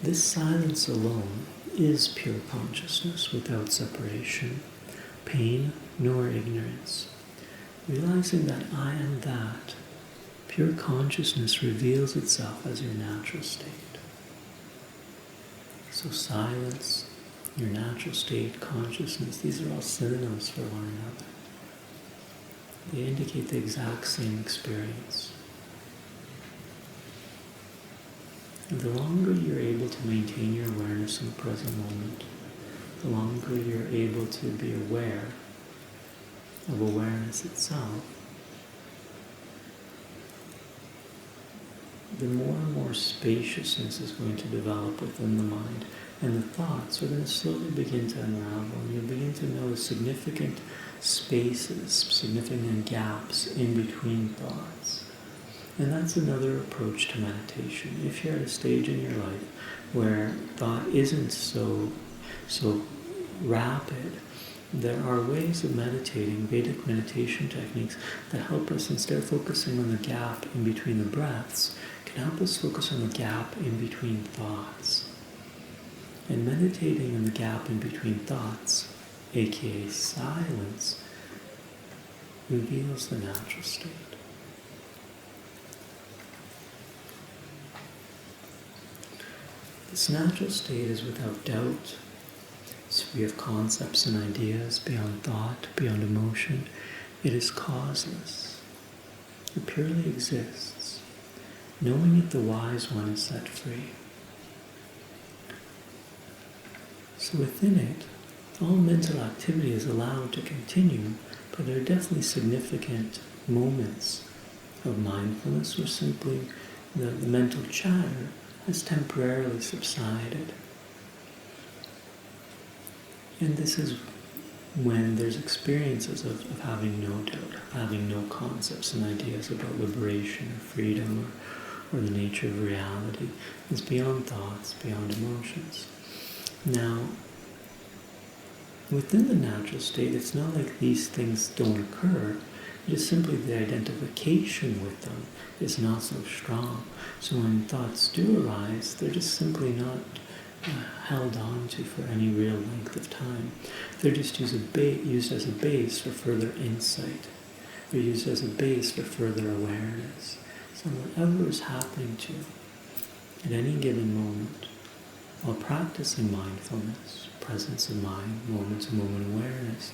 This silence alone is pure consciousness without separation, pain, nor ignorance. Realizing that I am that, pure consciousness reveals itself as your natural state. So silence, your natural state, consciousness, these are all synonyms for one another. They indicate the exact same experience. And the longer you're able to maintain your awareness in the present moment, the longer you're able to be aware of awareness itself, the more and more spaciousness is going to develop within the mind, and the thoughts are going to slowly begin to unravel, and you'll begin to notice significant spaces, significant gaps in between thoughts. And that's another approach to meditation. If you're at a stage in your life where thought isn't so rapid, there are ways of meditating, Vedic meditation techniques, that help us, instead of focusing on the gap in between the breaths, can help us focus on the gap in between thoughts. And meditating on the gap in between thoughts, aka silence, reveals the natural state. This natural state is without doubt. It's free of concepts and ideas, beyond thought, beyond emotion. It is causeless. It purely exists. Knowing it, the wise one is set free. So within it, all mental activity is allowed to continue, but there are definitely significant moments of mindfulness where simply the mental chatter has temporarily subsided. And this is when there's experiences of having no doubt, having no concepts and ideas about liberation or freedom or the nature of reality. It's beyond thoughts, beyond emotions. Now, within the natural state, it's not like these things don't occur. It is simply the identification with them is not so strong. So when thoughts do arise, they're just simply not held on to for any real length of time. They're just used as a base for further insight. They're used as a base for further awareness. So whatever is happening to you at any given moment, while practicing mindfulness, presence of mind, moment-to-moment awareness,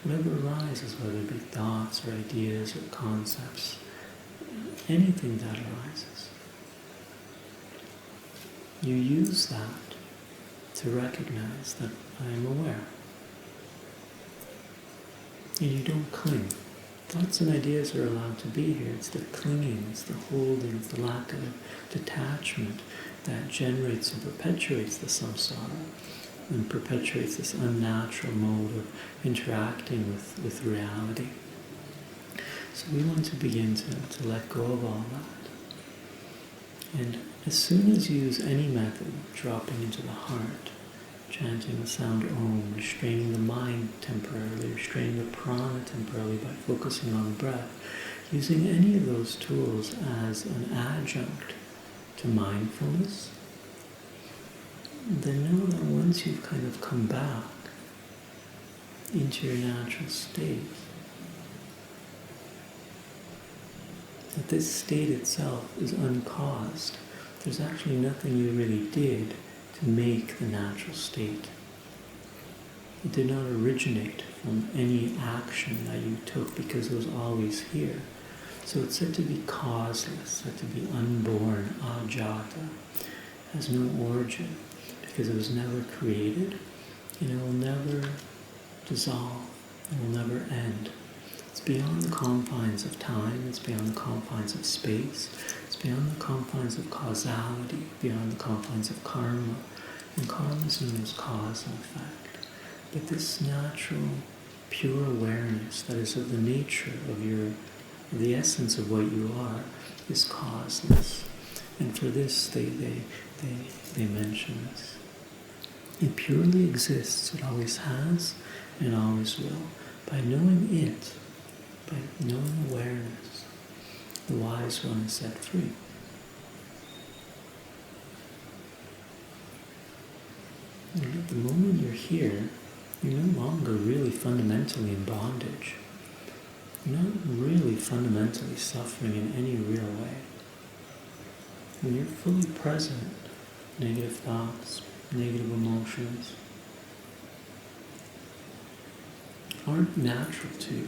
whatever arises, whether it be thoughts or ideas or concepts, anything that arises, you use that to recognize that I am aware. And you don't cling. Thoughts and ideas are allowed to be here. It's the clinging, it's the holding, it's the lack of detachment that generates and perpetuates the samsara and perpetuates this unnatural mode of interacting with reality. So we want to begin to let go of all that. And as soon as you use any method, dropping into the heart, chanting the sound Om, restraining the mind temporarily, restraining the prana temporarily by focusing on the breath, using any of those tools as an adjunct to mindfulness, then know that once you've kind of come back into your natural state, that this state itself is uncaused. There's actually nothing you really did to make the natural state. It did not originate from any action that you took because it was always here. So it's said to be causeless, said to be unborn, ajata, has no origin because it was never created and it will never dissolve, it will never end. It's beyond the confines of time, it's beyond the confines of space, it's beyond the confines of causality, beyond the confines of karma. And karma is known as cause and effect. But this natural, pure awareness that is of the nature of the essence of what you are is causeless. And for this, they mention this. It purely exists, it always has, and always will. By knowing it, by knowing awareness, the wise one is set free. And at the moment you're here, you're no longer really fundamentally in bondage. You're not really fundamentally suffering in any real way. When you're fully present, negative thoughts, negative emotions aren't natural to you.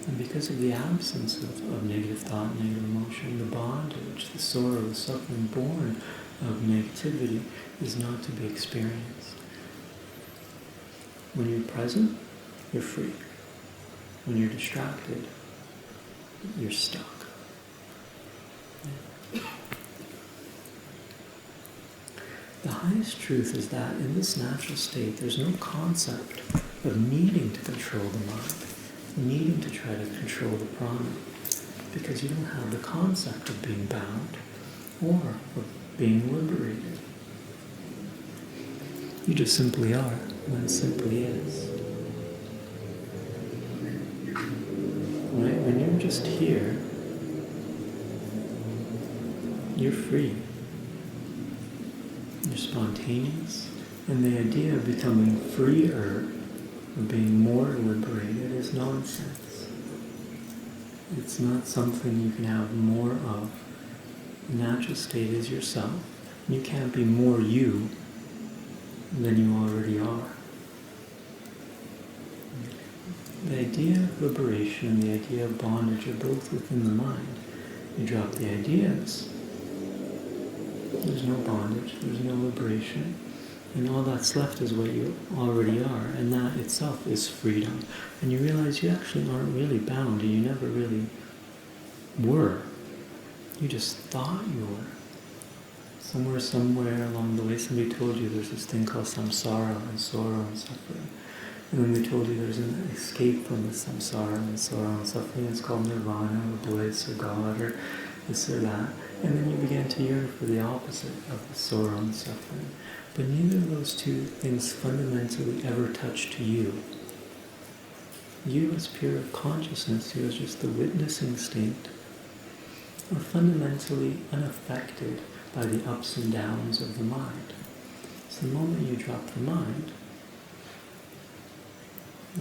And because of the absence of negative thought, negative emotion, the bondage, the sorrow, the suffering born of negativity is not to be experienced. When you're present, you're free. When you're distracted, you're stuck. The highest truth is that in this natural state, there's no concept of needing to control the mind, needing to try to control the prana, because you don't have the concept of being bound or of being liberated. You just simply are, and it simply is. Right? When you're just here, you're free. You're spontaneous. And the idea of becoming freer, of being more liberated, is nonsense. It's not something you can have more of. The natural state is yourself. You can't be more you than you already are. The idea of liberation and the idea of bondage are both within the mind. You drop the ideas, there's no bondage, there's no liberation, and all that's left is what you already are, and that itself is freedom. And you realize you actually aren't really bound, and you never really were. You just thought you were. Somewhere along the way, somebody told you there's this thing called samsara and sorrow and suffering. And then they told you there's an escape from the samsara and sorrow and suffering. It's called nirvana or bliss or God or this or that. And then you began to yearn for the opposite of the sorrow and suffering. But neither of those two things fundamentally ever touched you. You as pure consciousness, you as just the witnessing state, are fundamentally unaffected by the ups and downs of the mind. So the moment you drop the mind,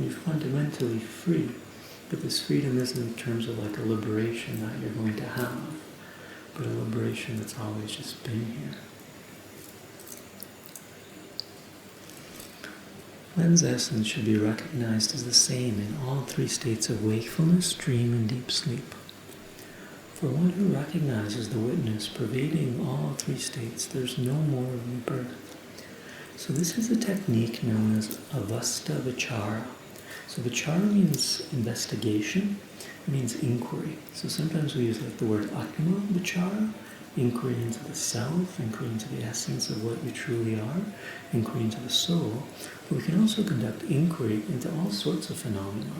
you're fundamentally free. But this freedom isn't in terms of like a liberation that you're going to have, but a liberation that's always just been here. One's essence should be recognized as the same in all three states of wakefulness, dream, and deep sleep. For one who recognizes the witness pervading all three states, there's no more rebirth. So this is a technique known as avasta vichara. So vichara means investigation, it means inquiry. So sometimes we use like the word atma vichara, inquiry into the self, inquiry into the essence of what you truly are, inquiry into the soul. But we can also conduct inquiry into all sorts of phenomena.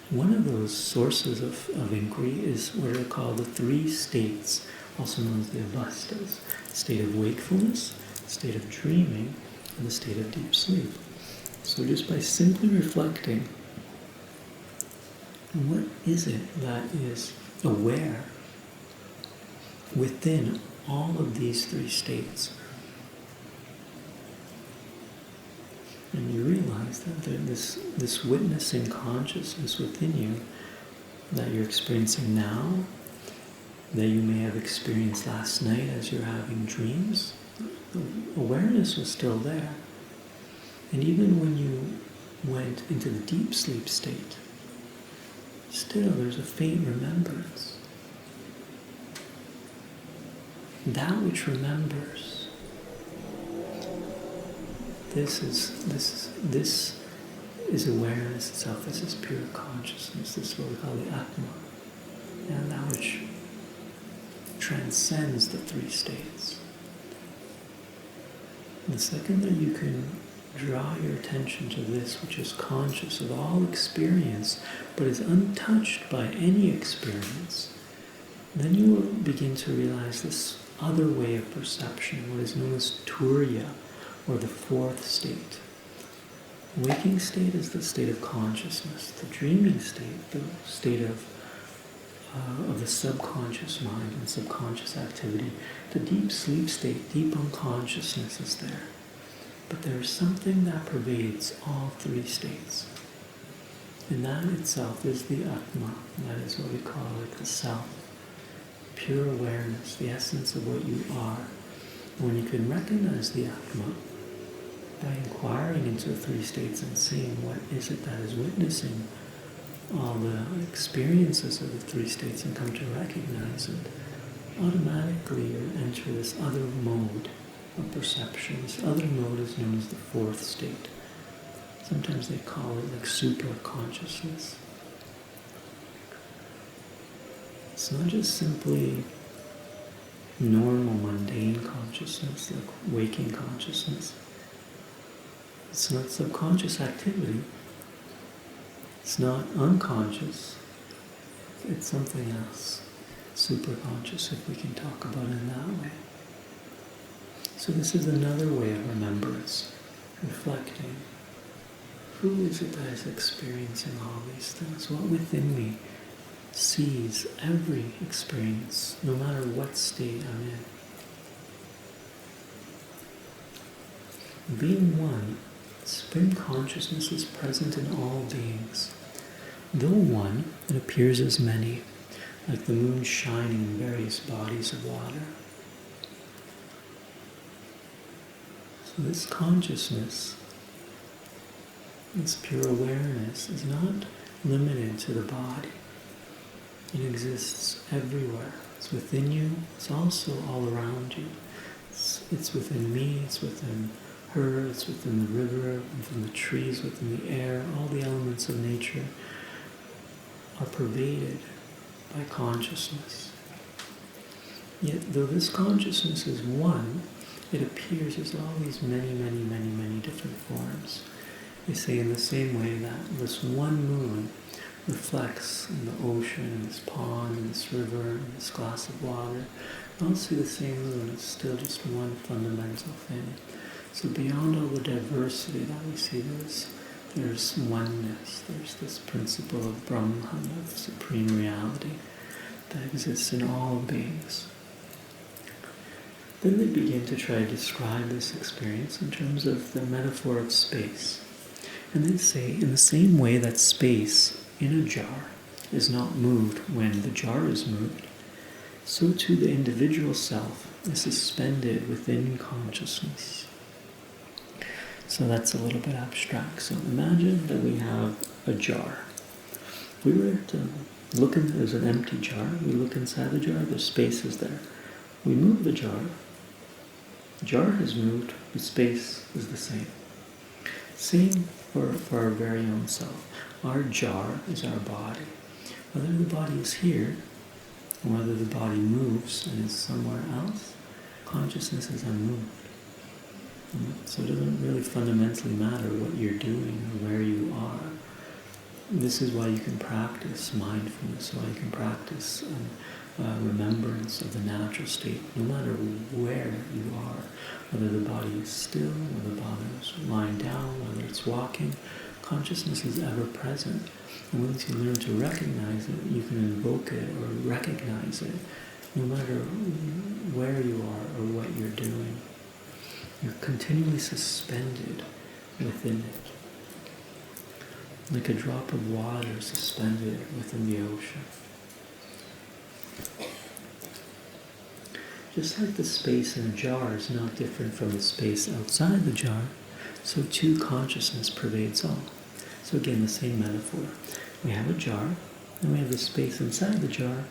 One of those sources of inquiry is what are called the three states, also known as the avastas: the state of wakefulness, the state of dreaming, and the state of deep sleep. So just by simply reflecting, what is it that is aware within all of these three states? And you realize that this witnessing consciousness within you that you're experiencing now, that you may have experienced last night as you're having dreams, the awareness was still there. And even when you went into the deep sleep state, still there's a faint remembrance. That which remembers, this is awareness itself. This is pure consciousness. This is what we call the Atma. And that which transcends the three states. The second that you can draw your attention to this, which is conscious of all experience, but is untouched by any experience, then you will begin to realize this other way of perception, what is known as Turiya, or the fourth state. The waking state is the state of consciousness. The dreaming state, the state of the subconscious mind and subconscious activity. The deep sleep state, deep unconsciousness is there. But there is something that pervades all three states. And that itself is the Atma. That is what we call like the self. Pure awareness, the essence of what you are. When you can recognize the Atma, by inquiring into the three states and seeing what is it that is witnessing all the experiences of the three states and come to recognize it, automatically you enter this other mode of perception. This other mode is known as the fourth state. Sometimes they call it like super consciousness. It's not just simply normal, mundane consciousness, like waking consciousness. It's not subconscious activity. It's not unconscious. It's something else. Superconscious, if we can talk about it in that way. So this is another way of remembrance, reflecting. Who is it that is experiencing all these things? What within me sees every experience, no matter what state I'm in? Being one, Supreme Consciousness is present in all beings. Though one, it appears as many, like the moon shining in various bodies of water. So this consciousness, this pure awareness, is not limited to the body. It exists everywhere. It's within you. It's also all around you. It's within me. It's within her. It's within the river, within the trees, within the air. All the elements of nature are pervaded by consciousness. Yet, though this consciousness is one, it appears as all these many, many, many, many different forms. They say in the same way that this one moon reflects in the ocean, in this pond, in this river, in this glass of water. We all see the same moon. It's still just one fundamental thing. So beyond all the diversity that we see, there's oneness. There's this principle of Brahman, of supreme reality that exists in all beings. Then they begin to try to describe this experience in terms of the metaphor of space. And they say, in the same way that space in a jar is not moved when the jar is moved, so too the individual self is suspended within consciousness. So that's a little bit abstract. So imagine that we have a jar. We were to look in, there's an empty jar. We look inside the jar, there's spaces there. We move the jar has moved, the space is the same. Same for our very own self. Our jar is our body. Whether the body is here, or whether the body moves and is somewhere else, consciousness is unmoved. So it doesn't really fundamentally matter what you're doing or where you are. This is why you can practice mindfulness, why you can practice remembrance of the natural state, no matter where you are, whether the body is still, whether the body is lying down, whether it's walking. Consciousness is ever present. And once you learn to recognize it, you can invoke it or recognize it, no matter where you are or what you're doing. You're continually suspended within it, like a drop of water suspended within the ocean. Just like the space in a jar is not different from the space outside the jar, so too consciousness pervades all. So again, the same metaphor. We have a jar, and we have the space inside the jar,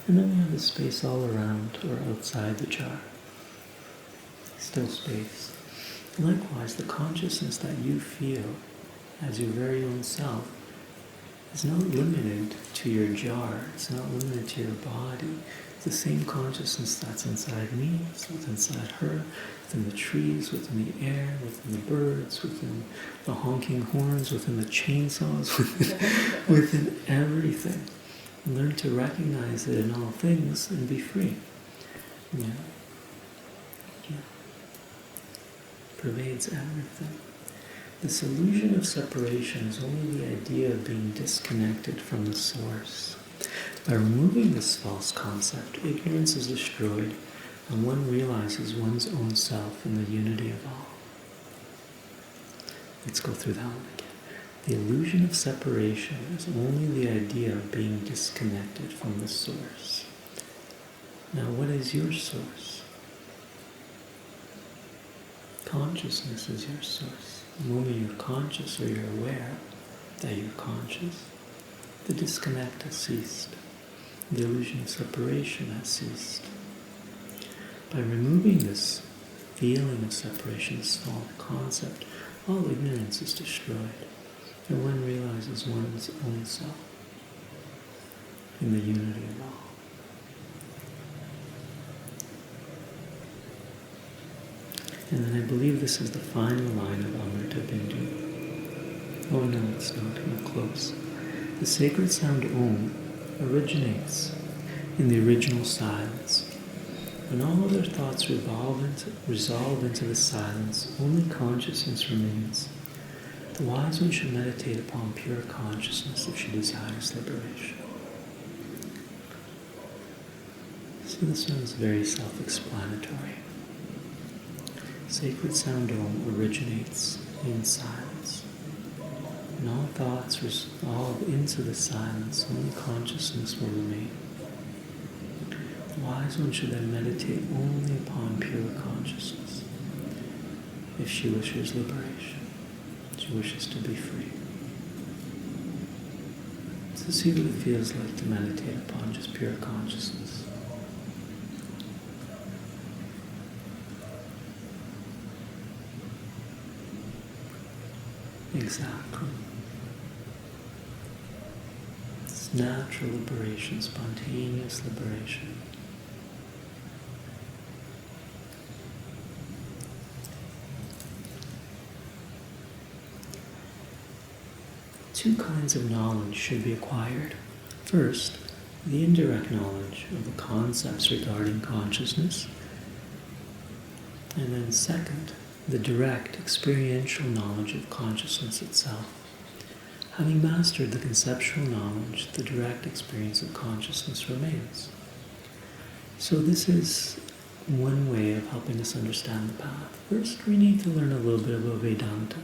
and then we have the space all around or outside the jar. Still space. Likewise, the consciousness that you feel as your very own self is not limited to your jar, it's not limited to your body. It's the same consciousness that's inside me, it's what's inside her, within the trees, within the air, within the birds, within the honking horns, within the chainsaws, within everything. And learn to recognize it in all things and be free. Yeah. Pervades everything. This illusion of separation is only the idea of being disconnected from the source. By removing this false concept, ignorance is destroyed, and one realizes one's own self in the unity of all. Let's go through that one again. The illusion of separation is only the idea of being disconnected from the source. Now, what is your source? Consciousness is your source. The moment you're conscious or you're aware that you're conscious, the disconnect has ceased. The illusion of separation has ceased. By removing this feeling of separation, this false concept, all ignorance is destroyed, and one realizes one's own self in the unity of all. And then I believe this is the final line of Amritabindu. Oh no, it's not. I'm close. The sacred sound Om originates in the original silence. When all other thoughts resolve into the silence, only consciousness remains. The wise one should meditate upon pure consciousness if she desires liberation. So this one is very self-explanatory. Sacred sound Om originates in silence. When all thoughts resolve into the silence, only consciousness will remain. The wise one should then meditate only upon pure consciousness if she wishes liberation, she wishes to be free. So see what it feels like to meditate upon just pure consciousness. Exactly. It's natural liberation, spontaneous liberation. Two kinds of knowledge should be acquired. First, the indirect knowledge of the concepts regarding consciousness. And then second, the direct experiential knowledge of consciousness itself. Having mastered the conceptual knowledge, the direct experience of consciousness remains. So this is one way of helping us understand the path. First, we need to learn a little bit about Vedanta.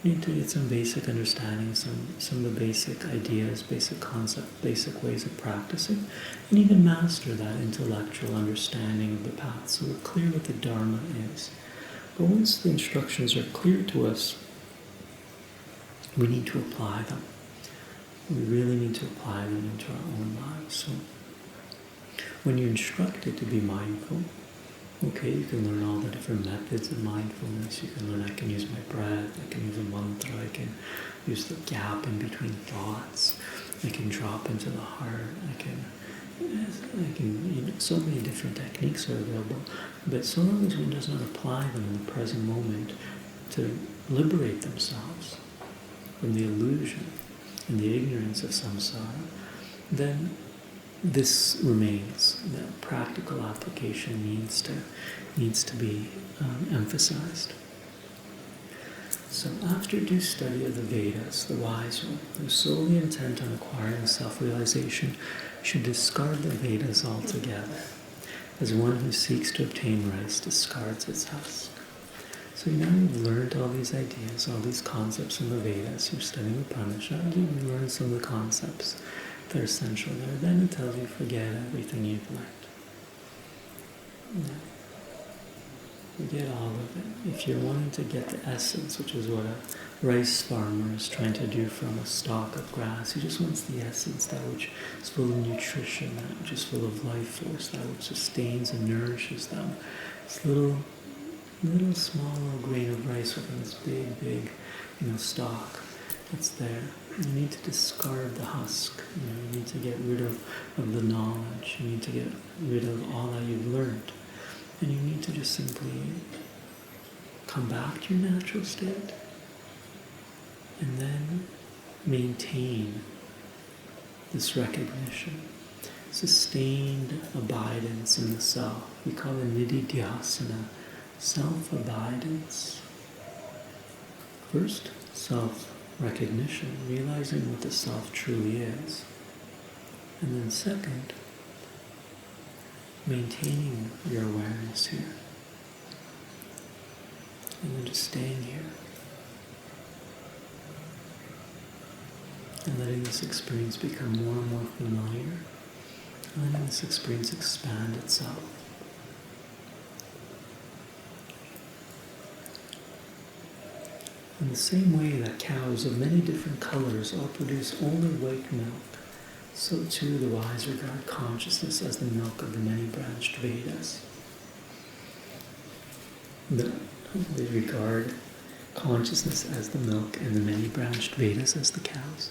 We need to get some basic understanding, some of the basic ideas, basic concepts, basic ways of practicing, and even master that intellectual understanding of the path so we're clear what the dharma is. But once the instructions are clear to us, we need to apply them. We really need to apply them into our own lives. So when you're instructed to be mindful, okay, you can learn all the different methods of mindfulness. You can learn, I can use my breath, I can use a mantra, I can use the gap in between thoughts, I can drop into the heart, I can so many different techniques are available. But so long as one does not apply them in the present moment to liberate themselves from the illusion and the ignorance of samsara, then this remains. That practical application needs to be emphasized. So after due study of the Vedas, the wise one, who is solely intent on acquiring self-realization, should discard the Vedas altogether, as one who seeks to obtain rice discards its husk. So now you've learned all these ideas, all these concepts in the Vedas. You're studying Upanishad, you've learned some of the concepts that are essential there. Then it tells you forget everything you've learned. Yeah. Forget all of it. If you're wanting to get the essence, which is what a rice farmer is trying to do from a stalk of grass, he just wants the essence, that which is full of nutrition, that which is full of life force, that which sustains and nourishes them. This little small grain of rice within this big, stalk that's there. You need to discard the husk. You need to get rid of the knowledge. You need to get rid of all that you've learned. And you need to just simply come back to your natural state and then maintain this recognition, sustained abidance in the self. We call it nididhyasana, self-abidance. First, self-recognition, realizing what the self truly is. And then second, maintaining your awareness here. And then just staying here. And letting this experience become more and more familiar. And letting this experience expand itself. In the same way that cows of many different colors all produce only white milk, so too the wise regard consciousness as the milk of the many-branched Vedas. They regard consciousness as the milk and the many-branched Vedas as the cows.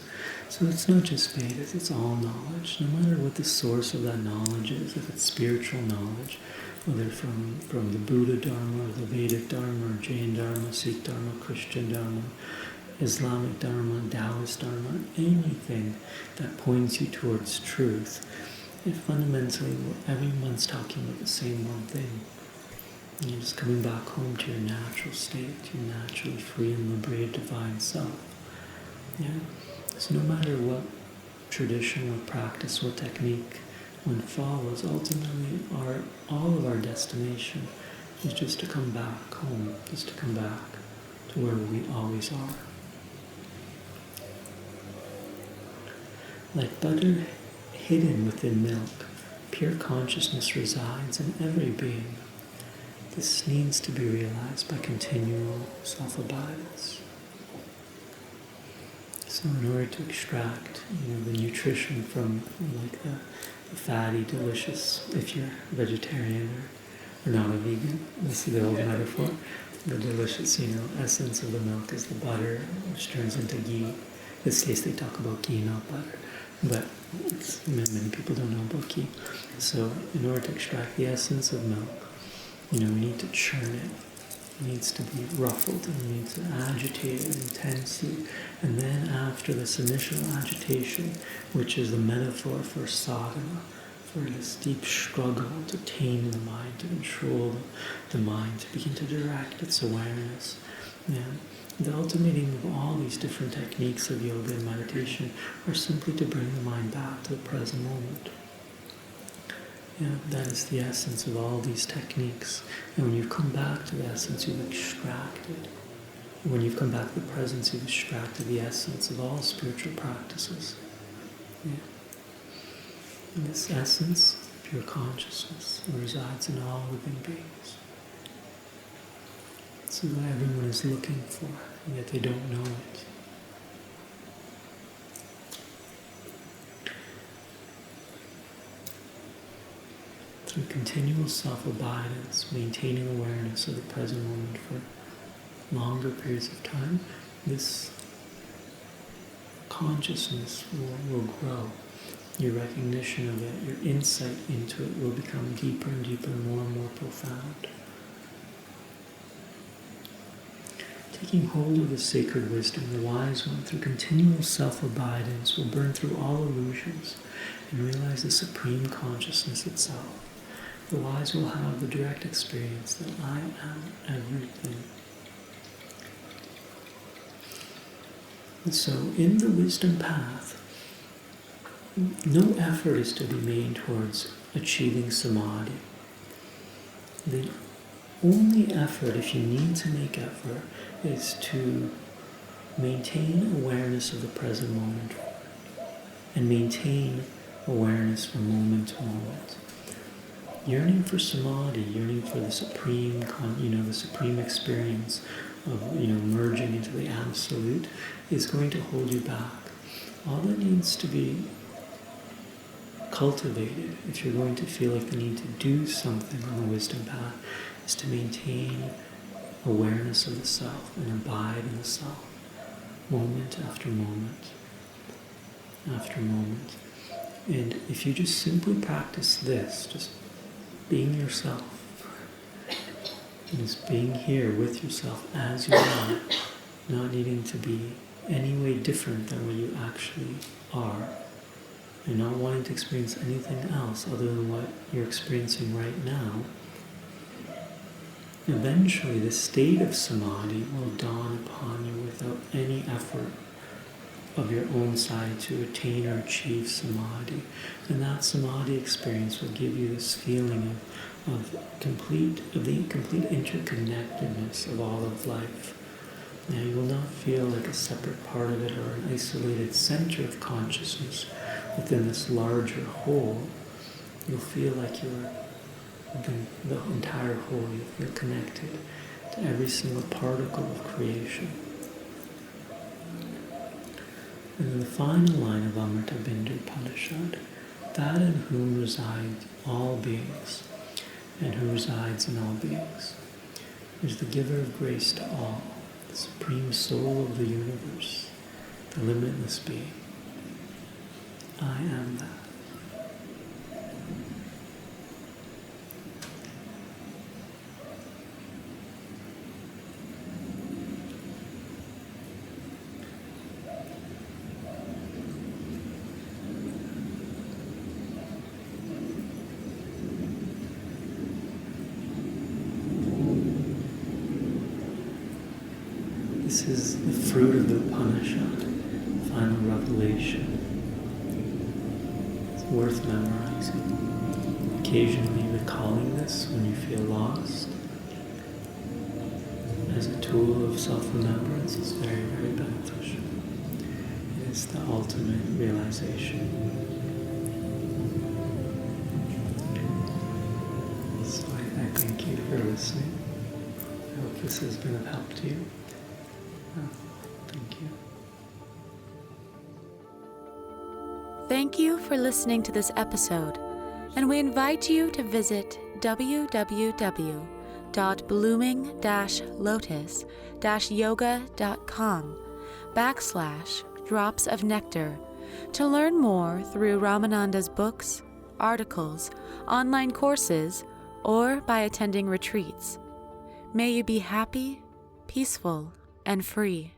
So it's not just Vedas, it's all knowledge. No matter what the source of that knowledge is, if it's spiritual knowledge, whether from the Buddha Dharma, or the Vedic Dharma, or Jain Dharma, Sikh Dharma, Christian Dharma, Islamic Dharma, Taoist Dharma, anything that points you towards truth, if fundamentally everyone's talking about the same one thing, and you're just coming back home to your natural state, to your naturally free and liberated divine self. Yeah. So no matter what tradition, what practice, what technique one follows, ultimately all of our destination is just to come back home, just to come back to where we always are. Like butter hidden within milk, pure consciousness resides in every being. This needs to be realized by continual self-abidance. So in order to extract, the nutrition from the fatty, delicious, if you're vegetarian or not a vegan, this is the old metaphor, the delicious, essence of the milk is the butter, which turns into ghee. In this case they talk about ghee, not butter. But many people don't know about ghee. So in order to extract the essence of milk, we need to churn it. It needs to be ruffled, and we need to agitate it intensely. And then after this initial agitation, which is the metaphor for sadhana, for this deep struggle to tame the mind, to control the mind, to begin to direct its awareness. The ultimate aim of all these different techniques of yoga and meditation are simply to bring the mind back to the present moment. That is the essence of all these techniques. And when you come back to the essence, you've extracted. When you've come back to the presence, you've extracted the essence of all spiritual practices. And this essence, pure consciousness, resides in all living beings. This is what everyone is looking for, and yet they don't know it. Through continual self-abidance, maintaining awareness of the present moment for longer periods of time, this consciousness will grow. Your recognition of it, your insight into it will become deeper and deeper, more and more profound. Taking hold of the sacred wisdom, the wise one, through continual self-abidance, will burn through all illusions and realize the supreme consciousness itself. The wise will have the direct experience that I am everything. And so in the wisdom path, no effort is to be made towards achieving samadhi. only effort, if you need to make effort, is to maintain awareness of the present moment and maintain awareness from moment to moment. Yearning for samadhi, yearning for the supreme, the supreme experience of, merging into the absolute is going to hold you back. All that needs to be cultivated, if you're going to feel like the need to do something on the wisdom path, is to maintain awareness of the self and abide in the self, moment after moment after moment. And if you just simply practice this, just being yourself, and just being here with yourself as you are, not needing to be any way different than what you actually are, and not wanting to experience anything else other than what you're experiencing right now, eventually the state of samadhi will dawn upon you without any effort of your own side to attain or achieve samadhi. And that samadhi experience will give you this feeling of the complete interconnectedness of all of life. Now you will not feel like a separate part of it or an isolated center of consciousness within this larger whole. You'll feel like you're within the entire whole. You'll feel connected to every single particle of creation. And then the final line of Amritabindu Upanishad, that in whom reside all beings, and who resides in all beings, is the giver of grace to all, the supreme soul of the universe, the limitless being. I am that. This is the fruit of the Upanishad, final revelation. It's worth memorizing. Occasionally recalling this when you feel lost as a tool of self-remembrance is very, very beneficial. It is the ultimate realization. So I thank you for listening. I hope this has been of help to you. Thank you. Thank you for listening to this episode, and we invite you to visit www.blooming-lotus-yoga.com/drops of nectar to learn more through Ramananda's books, articles, online courses, or by attending retreats. May you be happy, peaceful, and free.